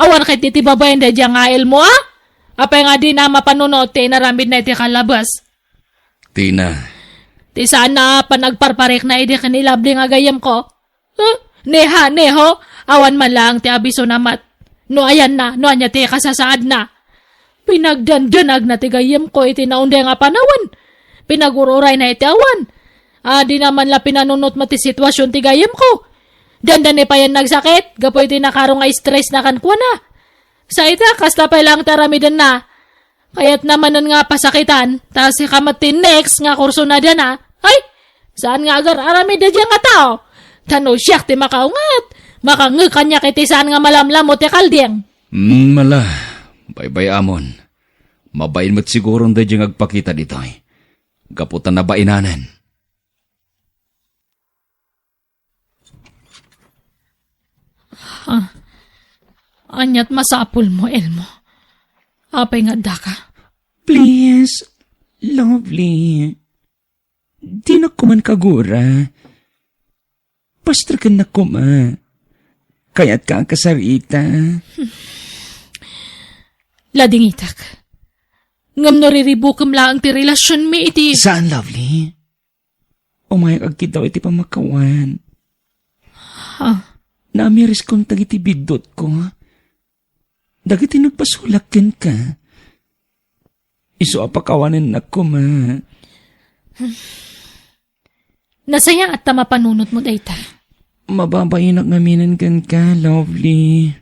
Awan kay titi babayan da dyan nga, Elmo, ha? Apay nga di na mapanunod, naramid na iti kalabas. Tina. Ti sana panagparparek na iti kanilabli nga gayam ko. Neho, awan man lang ti abiso namat. No ayan na, no anya ti kasasaad na. Pinagdandanag na ti gayam ko iti naunde nga panawan. Pinagururay na iti awan. Di naman la pinanunot mo ti sitwasyon ti gayam ko. Dandan pa yan nagsakit, gapoy ti nakarong nga stress na kankwa na. Sa ita, kasta pa lang taramidan na. Kaya't naman nga pasakitan, tas si kamatin next nga kurso na dyan na. Ay, saan nga agar aramid na dyan nga tao? Tano siyak ti makaungat. Makangag kanya kiti saan nga malamlam mo ti kaldiyang. Mala. Bye-bye, Amon. Mabain mo't siguro da dyan agpakita dito. Gaputan na bainanan. Anyat masapul mo, Elmo. Apay nga daka. Please, Lovely. Di na kuman kagura. Pastor ka na kuma. Kaya't ka kasarita. Ladingitak. Ngam nariribukam lang ti relasyon mi iti. Saan, Lovely? umayag ag daw iti pamakawan. Ha? Namiris kong tagiti bidot ko. Dagiti nagpasulak ka. Iso apakawanan na ko, ma. Nasaya at mapanunot mo dayta. Mababayinak ngaminan ka, lovely.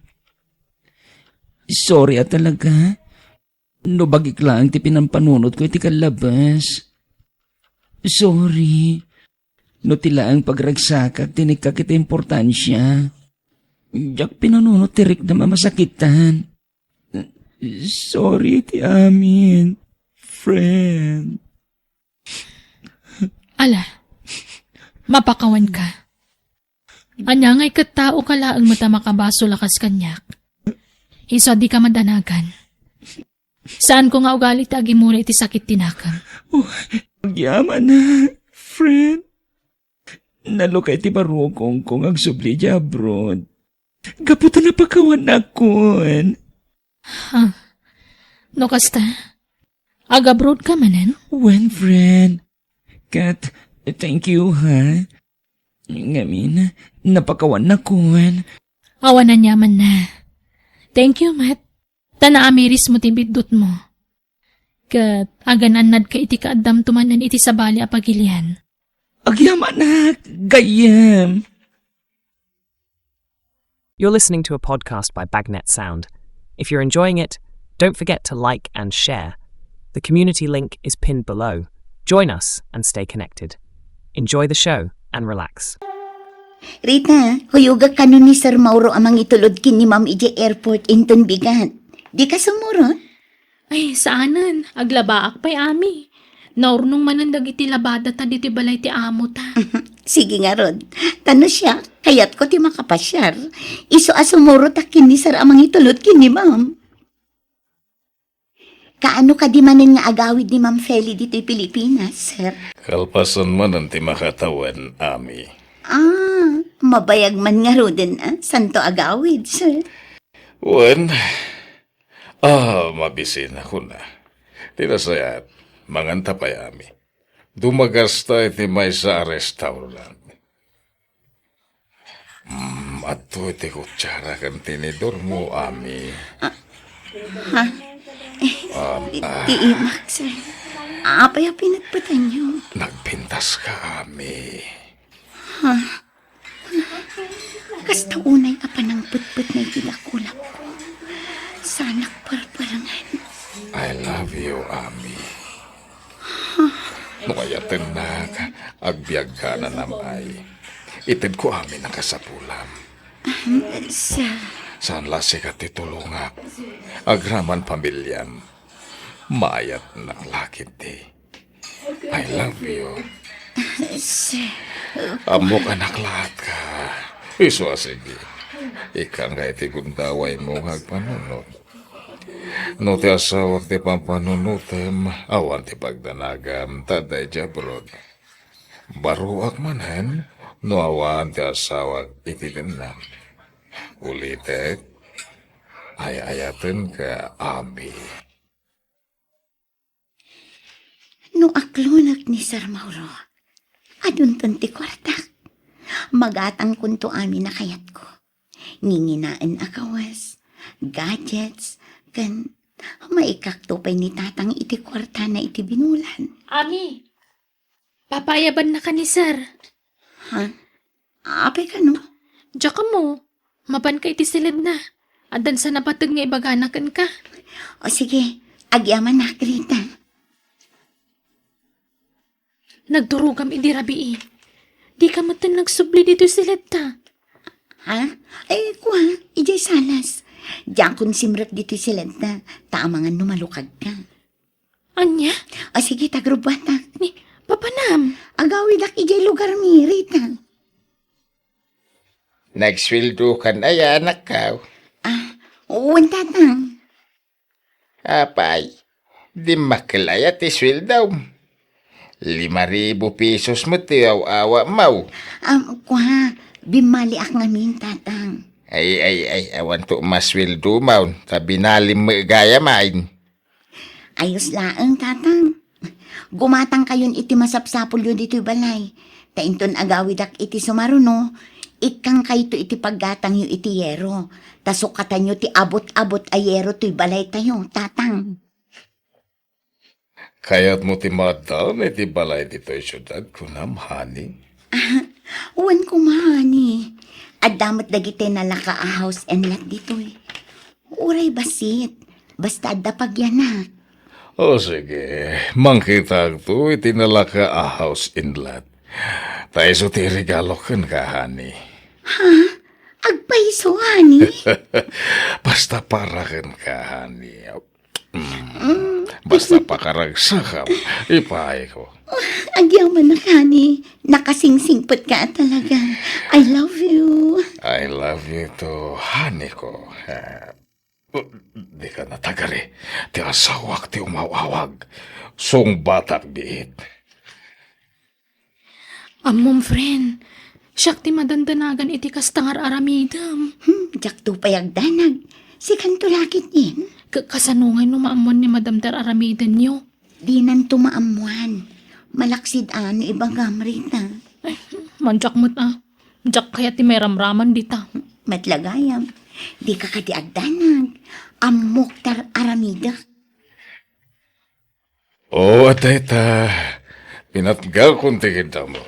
Sorry at talaga. No bagik lang ti pinampanunot ko iti kalabas. Sorry. No tila ang pagragsakak tinikak iti importansya. Diyak pinanunot ti Rick na mamasakitan. Sorry ti amin, friend. Ala, mapakawan ka. Anya nga'y katao ka laang mata makabaso lakas kanyak. Iso di ka madanagan. Saan ko nga ugali tagi muna iti sakit tinakam? Agyaman na, friend. Nalukay ti barukong kong ang subli di abroad. Gaputan na pagkawan na kun. No kasta? Agabroad ka manen? When, friend? Kat, thank you, ha? Ngamin, napakawan na kun. Awan na nyaman na. Thank you, Matt. Tanaamiris mo tibidot mo. Kat, agananad ka iti kaadam tumanan iti sabali apagilian. Agyaman na, gayam. You're listening to a podcast by Bagnet Sound. If you're enjoying it, don't forget to like and share. The community link is pinned below. Join us and stay connected. Enjoy the show and relax. Rita, huyuga ka nun ni Sir Mauro amang itulod kin ni Ma'am EJ Airport inton bigat. Di ka sumuro? Ay, saanan? Aglabaak pa'y ami. Naurnong manandag iti labada ta diti balay ti amo ta. Sige nga Rod. Tano siya, kayat ko ti makapasyar. Iso asumuro ta kin ni Sir amang itulod kin ni Ma'am. Kaano ka di manin nga agawid ni Ma'am Feli dito'y Pilipinas, Sir? Kalpasan man ang timakatawan, Ami. Mabayag man nga Roden, Santo agawid, Sir. Wen, mabisin ako na. Tinasayat, manganta pa Ami. Dumagasta iti may sa restaurant. Ato iti kutsara kan tinidor mo, Ami. Ti imak, Sir. Apay pinagpatan niyo. Nagpintas ka, Ami. Kasta unay apa ng putput na itinakulak ko. Sanak parparangan. I love you, Ami. Nukayatin na agbyag ka na namay. Itid ko Ami nakasapulam. Sir, Saan lasi ka titulungak? Agraman pamilyam. Mayat na lakit di. I love you. Sir. Amok anak lahat ka. Iso sige. Ikan ka iti gundaway mo hagpanunod. No ti asawak ti pampanunutem, awan ti pagdanagam, taday jabrod. Baruak manen, no awan ti asawak iti dinam. Ulitek, ayayaten ka, Ami. No aklunak ni Sir Mauro. Adun ti kwartak. Magatang kunto amin na kayat ko. Ninginaan akawas, gadgets, kan maikakto pa'y ni tatang iti kwarta na iti binulan. Ami, papayaban na ka ni Sir. Ha? Apay ka no? Diyak ka mo. Mapan ka iti silid na. Adan sa napatag nga ibaganakan ka. O sige, agyaman na, Rita. Nagdurugam idi rabii. Di ka matan nagsubli dito silid ta. Ha? Ay, kuha, ijay salas. Diyan kung simrak dito silenta, tamangan numalukag ka. Anya? O sige, tagrubata. Ni, papanam. Agawid ak ijay lugar mi, Rita. Nagswildo ka na yan, nakaw. Uwan tatang. Apay, di makalaya ti swildaw. 5,000 pesos mo ti awa mau. Kuha, bimali ak ngamin tatang. Ay, awan to maswildo mau. Sabi nalim mo gaya main. Ayos laang tatang. Gumatang kayon iti masapsapol yun dito'y balay. Tainton agawidak iti sumaruno, ikang kayto iti paggatang yu iti yero. Tasukatan yu ti abot-abot ay yero to'y balay tayo, tatang. Kaya't mo ti madam iti balay dito'y syudad kunam, honey. Uwan ko mahani. At damat dagiti nalaka a house and lot dito'y. Uray basit, basta adda pagyanak. O sige, mangkita to iti nalaka a house inlet. Tayo so ti regalo kan ka, honey. Agpaiso, hani. Basta para kan ka, honey. Basta pakaragsakam, ipahay ko. Agyaman na, hani. Nakasingsingpot ka talaga. I love you. I love you too, honey ko. Di ka natagari. Ti asawak ti umawawag. Song batak biit. Amom, friend. Siyak ti madandanagan iti kastangar aramidam. Jak to payagdanag. Si kanto lakit yin. Kasanungay no maamon ni Madam Ter aramidan niyo. Di nan tumaamuan. Malaksid ano ibagam rita. Manjak mo't Jak kaya ti may ramraman dita. Matlagayam. Di ka kadiagdanag. Amok tar aramida. Oo, teta. Pinatgal kong tigita mo.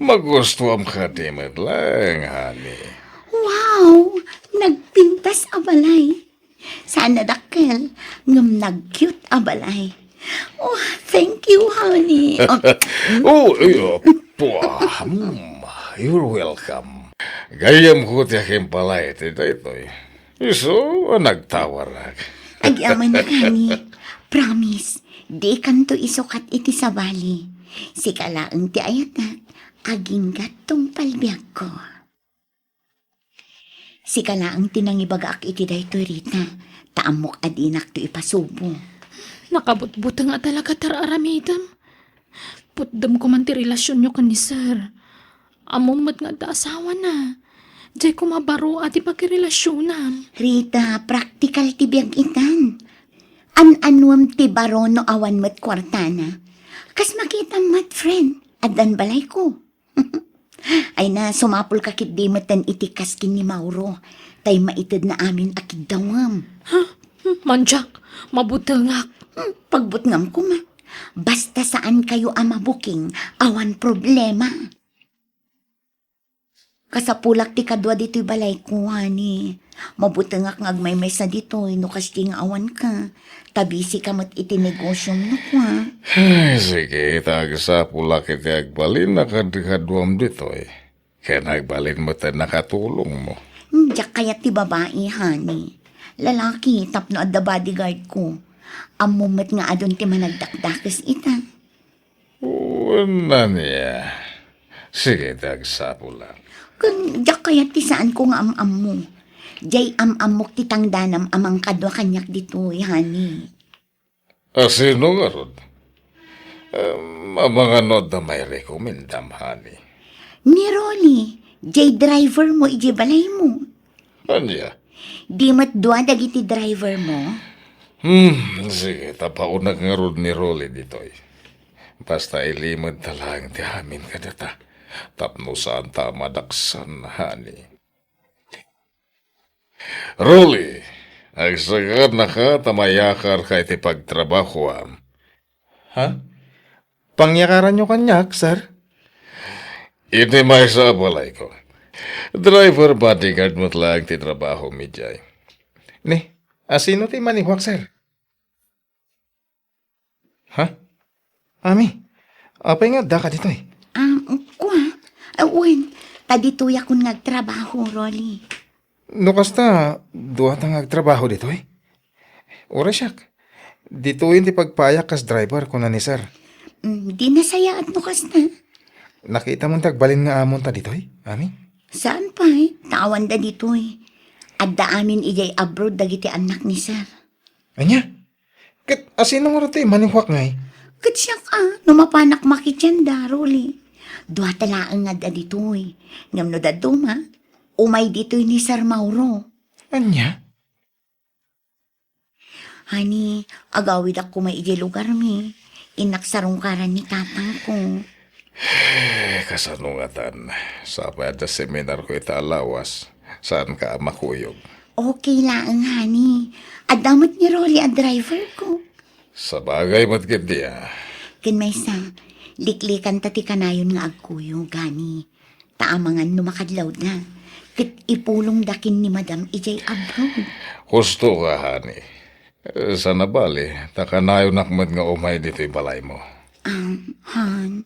Magustuhan ka di lang, honey. Wow! Nagpintas abalay. Sana dakkel. Ngam nag-cute abalay. Oh, thank you, honey. You're welcome. Gayam ko ti aking palay, tita ito'y. So, nagtawarag. Agyaman na kani. Promise, di kanto isukat iti sabali. Si kalaang ti ayat na, aging gatong palbiag ko. Si kalaang tinangibagaak iti dayto rita, taamok adinak to ipasubo. Nakabutbuta nga talaga tararamidam. Putdam ko man ti relasyon nyo kan ni sir. Amumot nga da asawa na. Diyay kumabaro at ipagkirelasyonan. Rita, practical ti biag itan. An-anuam ti baro no awan mat kwartana. Kas makita mat friend, adan balay ko. Ay na, sumapol kakit di matan itikas kin ni Mauro. Tay maitid na amin akid dawam. Manjak, mabutangak. Pagbutngam ko ma. Basta saan kayo ama booking, awan problema. Kasapulak ti kadwa dito'y balay ko, hani. Mabutangak ngagmay sa dito'y, no kasi nga awan ka. Tabisi ka mat iti negosyong no ko, ha. Ay, sige, tagsapulak iti agbalin na kadikadwam dito'y. Kaya nagbalin mo tayo nakatulong mo. Diyak kaya ti babae, hani. Lalaki, tapno at the bodyguard ko. Amumat nga adon ti managdakdakis ita. Wala niya. Sige, tagsapulak. Kung diyak kaya ti saan ko nga am mo. Diyay amok ti tangdanam amang kadwa kanyak dito'y, hani. Sino nga ron? Mga nod na may rekomendam, honey. Ni Rolly, jay driver mo, iji balay mo. Anya? Di mat dua dagiti driver mo. Sige, tapaunag nga ron ni Rolly dito'y. Basta ilimod talang ti amin ka data. Tapno saan ta madaksan, honey. Rolly, agsagad na ka tamayakar ka iti pagtrabahoan. Ha? Pangyakaran nyo kanyak, sir? Iti may sa balay ko. Driver bodyguard mo't lang ti trabaho mi jay. Ni, sino ti maniwak, sir? Ha? Ami, apay nga da ka dito eh. Kuha. Awen, tadituya kun nagtrabaho, Rolly. No kasta, duwa tang agtrabaho dito eh. Ura siyak. Dito ti pagpayak kas driver ko na ni sir. Di nasaya at nukas na. Nakita mo tagbalin nga amon ta dito eh, Ami? Saan pa eh? Tawan da dito eh. Adda amin ijay abroad dagiti anak ni sir. Anya? Kat asino nga rito eh, maniwak nga eh. Kat siya ka, numapanak makityanda, Rolly. Dua talaang nga da dito eh. Ngam no da duma, umay dito ni Sir Mauro. Anya? Hani, agawid ako may ijay lugar mi. Inaksarong karan ni tatang ko. Kasanungatan. Sapay at seminar ko italawas. Saan ka makuyog? Okay lang, honey. Adamot ni Rolly ang driver ko. Sa bagay mo't gindi Kin may sa, liklikan tati kanayon nga agkuyo, gani. Taamangan numakadlaw na. Kit ipulong dakin ni Madam Ijay abroad. Husto ka, hani. Sana bali, takanayo nakmat nga umay dito'y balay mo. Han,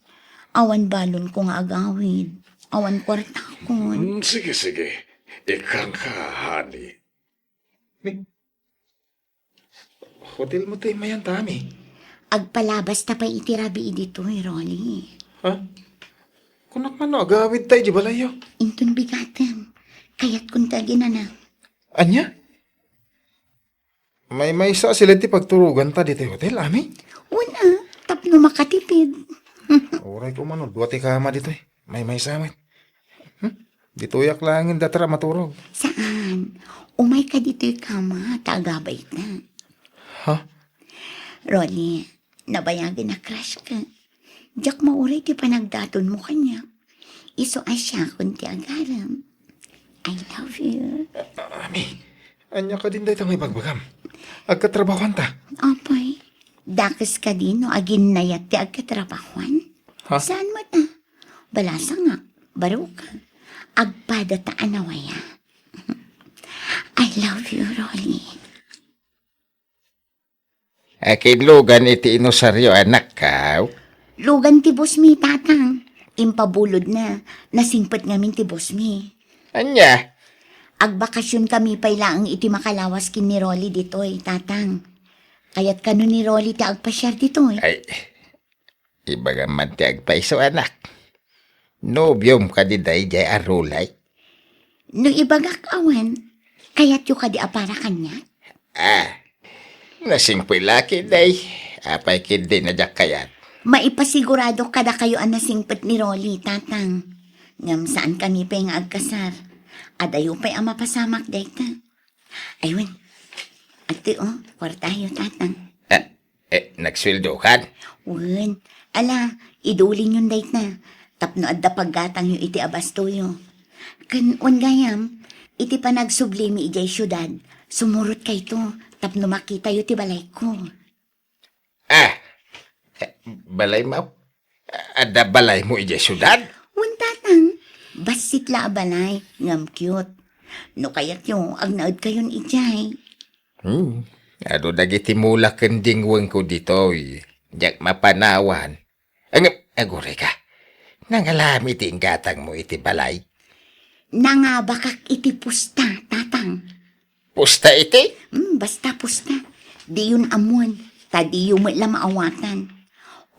awan balon ko nga agawid. Awan kwarta ko. Sige, sige. Ikan ka, hani. Hotel mo tayo mayan, Tami. Agpalabas ta pa itirabi dito, Rolly. Ha? Kunak man no, agawid tayo di balayo. Intun bigatan. Kaya't kung tagi na na. Anya? May sa sila ti pagturugan ta dito hotel, Ami? Una, tapno makatipid. Oray ko man, duwa ti kama dito eh. May samit. Dito yak langin datara maturog. Saan? Umay ka dito'y kama, tagabay na. Ha? Rolly, nabayagin na crush ka. Diyak mauray ti panagdaton mo kanya. Iso asya kung ti agaram. I love you. Ami, anya ka din dahi may bagbagam. Agkatrabawan ta. Apay, dakas ka din no agin nayat ti agkatrabahuan. Ha? Saan mo na? Balasa nga, baro ka. Agpada ta anawaya. I love you, Rolly. Akinlugan iti inosaryo anak ka. Lugan ti boss mi, tatang. Impabulod na, nasingpet ngamin ti boss mi. Anya? Agbakasyon kami pay laang iti makalawas kin ni Rolly ditoy, tatang. Kaya't kano ni Rolly ti agpasyar ditoy. Ay, ibaga man ti agpaiso anak. Nobyom ka di day jay arulay. No ibagak awan, kaya't yu ka di apara kanya. Nasingpoy laki day. Apay kindi na jak kayat. Maipasigurado kada kayo ang nasingpet ni Rolly, tatang. Ngam saan kami pa'y nga agkasar. Adayo pa'y ang mapasamak day ta. Ayun, ati kwartayo, tatang. Nagsweldo kan? Wen, ala, idulin yun day na. Tapno adda paggatang yung iti abastoyo. Kan gayam, iti pa nagsublimi ijay syudad. Sumurot kay to, tapno makita yu ti balay ko. Balay mo? Ada balay mo ija syudad? Wen tatang, basit la balay, ngam cute. No kayat yung agnaad kayon ijay. Ado dagiti mula kendingweng ko dito. Jak mapanawan. Agore ka. Nangalami ti gatang mo iti balay. Nangabakak iti pusta, tatang. Pusta iti? Basta pusta. Di yun amuan, tadi yung la maawatan.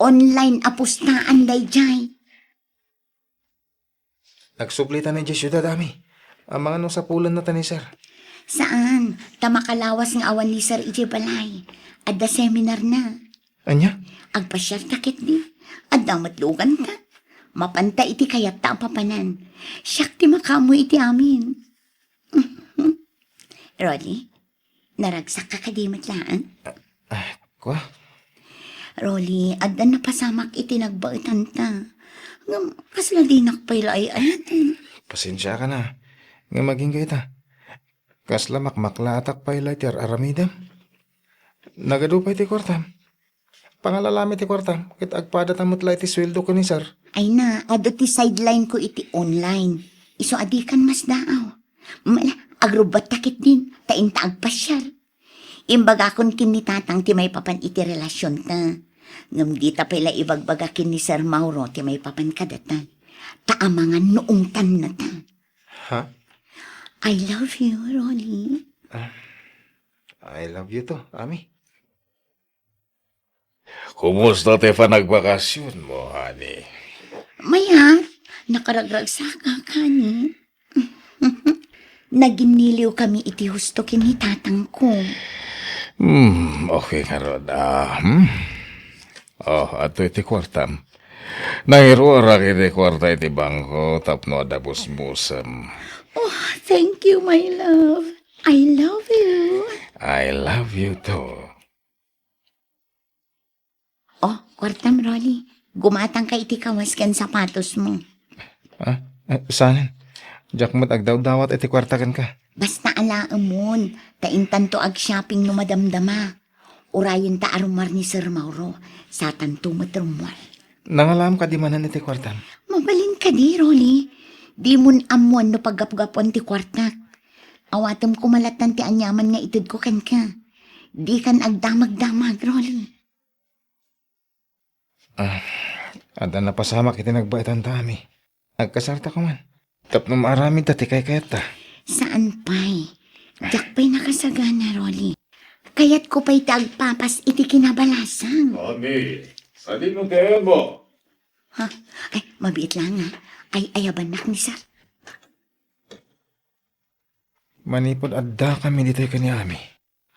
Online apustaan day jay. Nagsuplitan na dyan syudad, Ami. Ang mga nung sapulan na tani, sir. Saan? Tamakalawas ng awan ni Sir Ije Balay. Adda seminar na. Anya? Agpasyar takit di. Adda matlugan ta. Mapanta iti kayat ta ang papanan. Siyak ti makamu iti amin. Rolly, naragsak ka kadimat laan. Kwa? Rolly, adda na pasamak iti nagbaitan ta. Ngam, kasla di nakpaila ay ayatan. Pasensya ka na. Nga maging kita. Kasla makmaklatak pa ilaiter aramidam. Nagadupay ti kwartam. Pangalalami ti kwartam. Kit agpada tamot la iti sweldo ko ni sir. Ay na, ado ti sideline ko iti online. Iso adikan mas daaw. Mala, agrubat takit din. Tainta agpasyar. Imbaga kon kini tatang ti may papan iti relasyon ta. Ngam di ta pala ibagbagakin ni Sir Mauro ti may papan kadatan. Taamangan noong tan na ta. Ha? I love you, Rolly. I love you to, Ami. Kumusta te pa nagbakasyon mo, honey? Maya, nakaragragsaka ka ni. Naginiliw kami iti husto kini tatang ko. Okay nga ron. Ato iti kwartam. Nangirura kiti kwarta iti bangko tapno adabos-musam. Oh, thank you, my love. I love you. I love you too. Oh, Kwartam, Rolly. Gumatang ka iti kawas kan sapatos mo. Ah, saan? Jack mo't agdaw-dawat iti kwarta kan ka. Basta alaamon, taintan to ag shopping no madamdama. Urayon ta arumar ni Sir Mauro, sa tanto matrumwal. Nangalam ka di manan iti kwartam. Mabalin ka di, Rolly. Di mun amuan no paggapgapon ti kwartak. Awatam kumalatan ti anyaman nga itid ko kan ka. Di kan agdamag-damag, Rolly. Ada na pasamak iti nagbaitan tami. Nagkasarta ko man. Tapno maramid dati kay kayat ta. Saan pa'y? Diyak pa'y nakasagana, Rolly. Kaya't ko pa'y tagpapas iti kinabalasang. Mami, sali mo tayo mo. Ha? Ay, mabiit lang nga. Ay, ayabanak ni Sir. Manipod adda kami dito'y kanyami.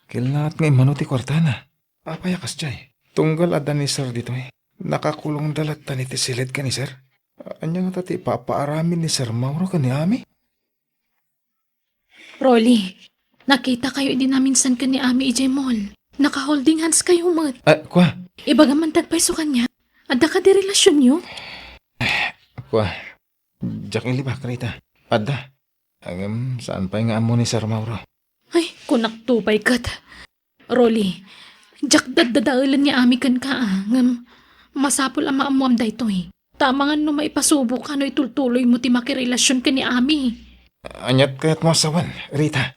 Kilaat nga imano ti kwartana. Apayakas jay. Tunggal adda ni Sir dito'y. Nakakulong dalat ta ni ti silid ka ni Sir. Anya nga tati papaaramin ni Sir Mauro kanyami. Rolly, nakita kayo din namin san ka ni Ami EJ Mall. Naka-holding hands kayo, mat. Kwa? Ibagaman tagpaiso kanya. Adda ka di relasyon nyo? Kwa? Jack ilibak kanita. Adda. Saan pa nga amo ni Sir Mauro? Ay, kunak tupay kat. Rolly, Jack dadadaulan niya Ami kan ka ngam masapol ang maamuam da ito eh. Tama nga no maipasubok ka no itultuloy mo ti makirelasyon ka ni Ami. Anyat kaya't mo asawan, Rita.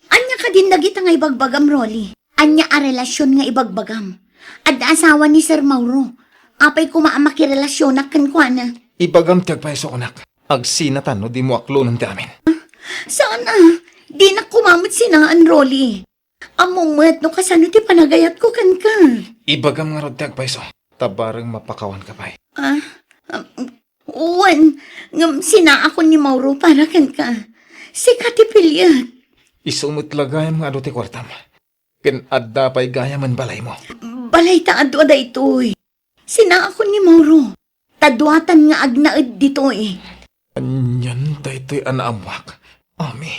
Anya ka din nagita nga ibagbagam, Rolly. Anya a relasyon nga ibagbagam. Adda asawa ni Sir Mauro. Apay kumaamakirrelasyon na kankwana. Ibagam tiyag pa iso kunak. Agsinatan no di mo aklo ng amin. Sana, di na kumamot sinaan, Rolly. Among mat no kasano ti panagayat ko kan ka. Ibagam nga rod tiyag pa iso. Tabarang mapakawan ka pa'y. Uwan, ngam sina ako ni Mauro para kan ka. Si Katipilya. Isumot lagayam nga ti kwartam. Ken adda pa'y gaya man balay mo. Balay ta adwa da ito'y. Sina ako ni Mauro. Tadwatan nga agnaed dito'y. Anyan da ito'y anaamwak. Ami.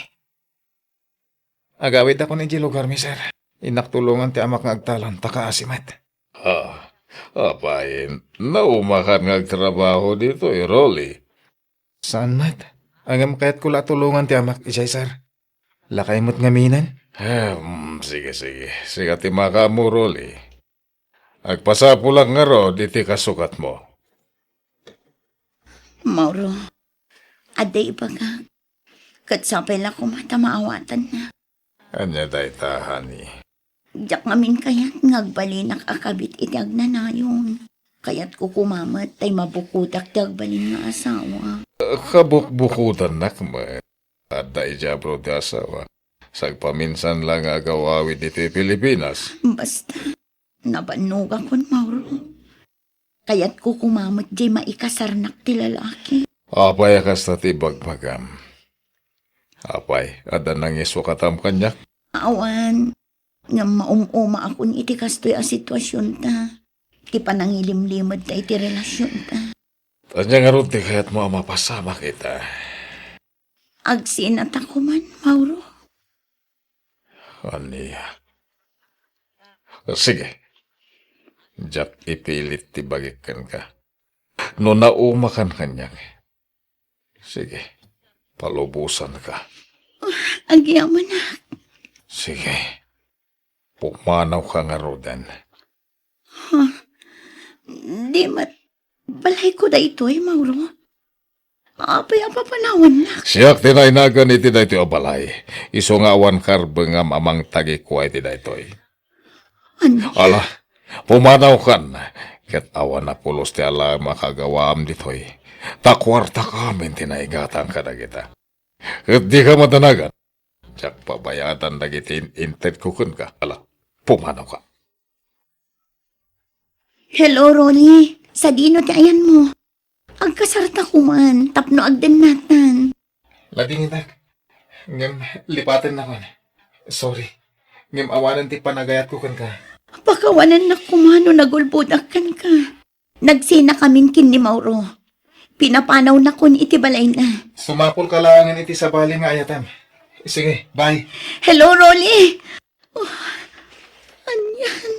Agawid ako ni lugar mi, Sir. Inaktulungan ti amak nga agtalan, takaasimat. Apain, naumakan nga trabaho dito Rolly. Saan mat? Angam kaya't kula tulungan ti amak, isay, Sir. Lakay mo't ngaminan? Sige. Sige ti maka mo, Rolly. Agpasapulang nga ro, diti kasukat mo. Mauro, aday ibaga. Katsapay lang kumata maawatan na. Anya day tahani. Diyak ngamin kayat ngagbalinak akabit itiag na na yun. Kayat ko kumamat tay mabukutak ti agbalin nga asawa. Kabukbukutan nakma. Ada ijabro ti asawa. Sagpaminsan lang agawawid dito Pilipinas. Basta, nabanuga kon, Mauro. Kayat ko kumamat di maikasarnak ti lalaki. Apay akas na ti bagbagam. Apay, ada nang isukatam kanyak. Awan, nga maumuma akong iti kastoy a sitwasyon ta. Ti panangilimlimad ta iti relasyon ta. Anya nga ron ti kayat mo mapasama kita. Agsinat ako man, Mauro. Aniya. Sige. Jack ipilit ti bagikan ka. No naumakan kanyang. Sige. Palubusan ka. Agyaman na. Sige. Pumanaw ka nga rodan. Di mat, balay ko da ito Mauro. Apay panawan na. Siyak tinainagan iti da ito abalay. Iso nga awan karbengam amang tagi kuwa iti da ito. Ano? Ala, pumanaw kan. Ket awan na pulos ti ala makagawaam ditoy. Takwarta kamin tinaigatang ka na kita. Ket di ka matanagan. Siyak pabayatan na giti inted kukun ka. Ala, pumanaw ka. Hello, Rolly. Sa dino ti ayan mo. Agkasarta ko man. Tapno agden natan. Lading itak. Ngam lipatin na kon. Sorry. Ngam awanan ti panagayat ko kan ka. Pakawanan na kumano nagulbudakan ka. Nagsina kaming kin ni Mauro. Pinapanaw na kun iti balay na. Sumapol ka langan iti sa bali nga ayatam. Sige, bye. Hello, Rolly. Oh, anyan.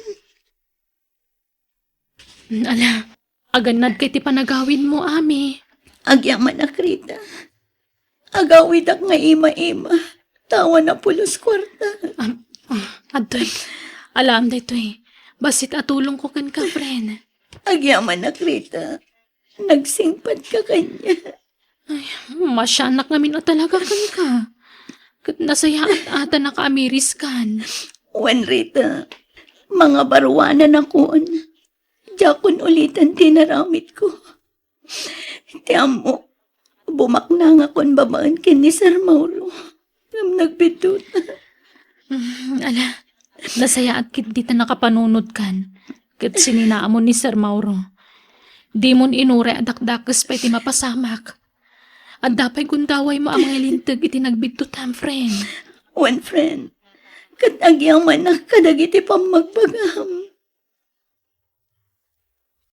Ala, aganad kay ti panagawin mo, ami. Agyaman na Rita. Agawid ak nga ima-ima. Tawa na pulos kwarta. Adoy, alam da ito eh. Basit atulong ko kan ka, friend. Agyaman na Rita. Nagsingpad ka kanya. Masyanak namin na talaga kan ka. Kat nasayaan ata nakaamiris kan. Wan Rita, mga baruanan akon. Jakon ulitan tinaramit ko. Tiyam mo, bumakna nga kon babaan kin ni Sir Mauro. Nagbidot. Ala, nasaya at kit di ta nakapanunod kan. Kat sininaan mo ni Sir Mauro. Di mon inure adak-dakes pa iti mapasamak. At dapay gundaway mo ang mga lintag iti nagbidtutan, friend. Wan friend, kat agyaman na kadagiti pamagbagam.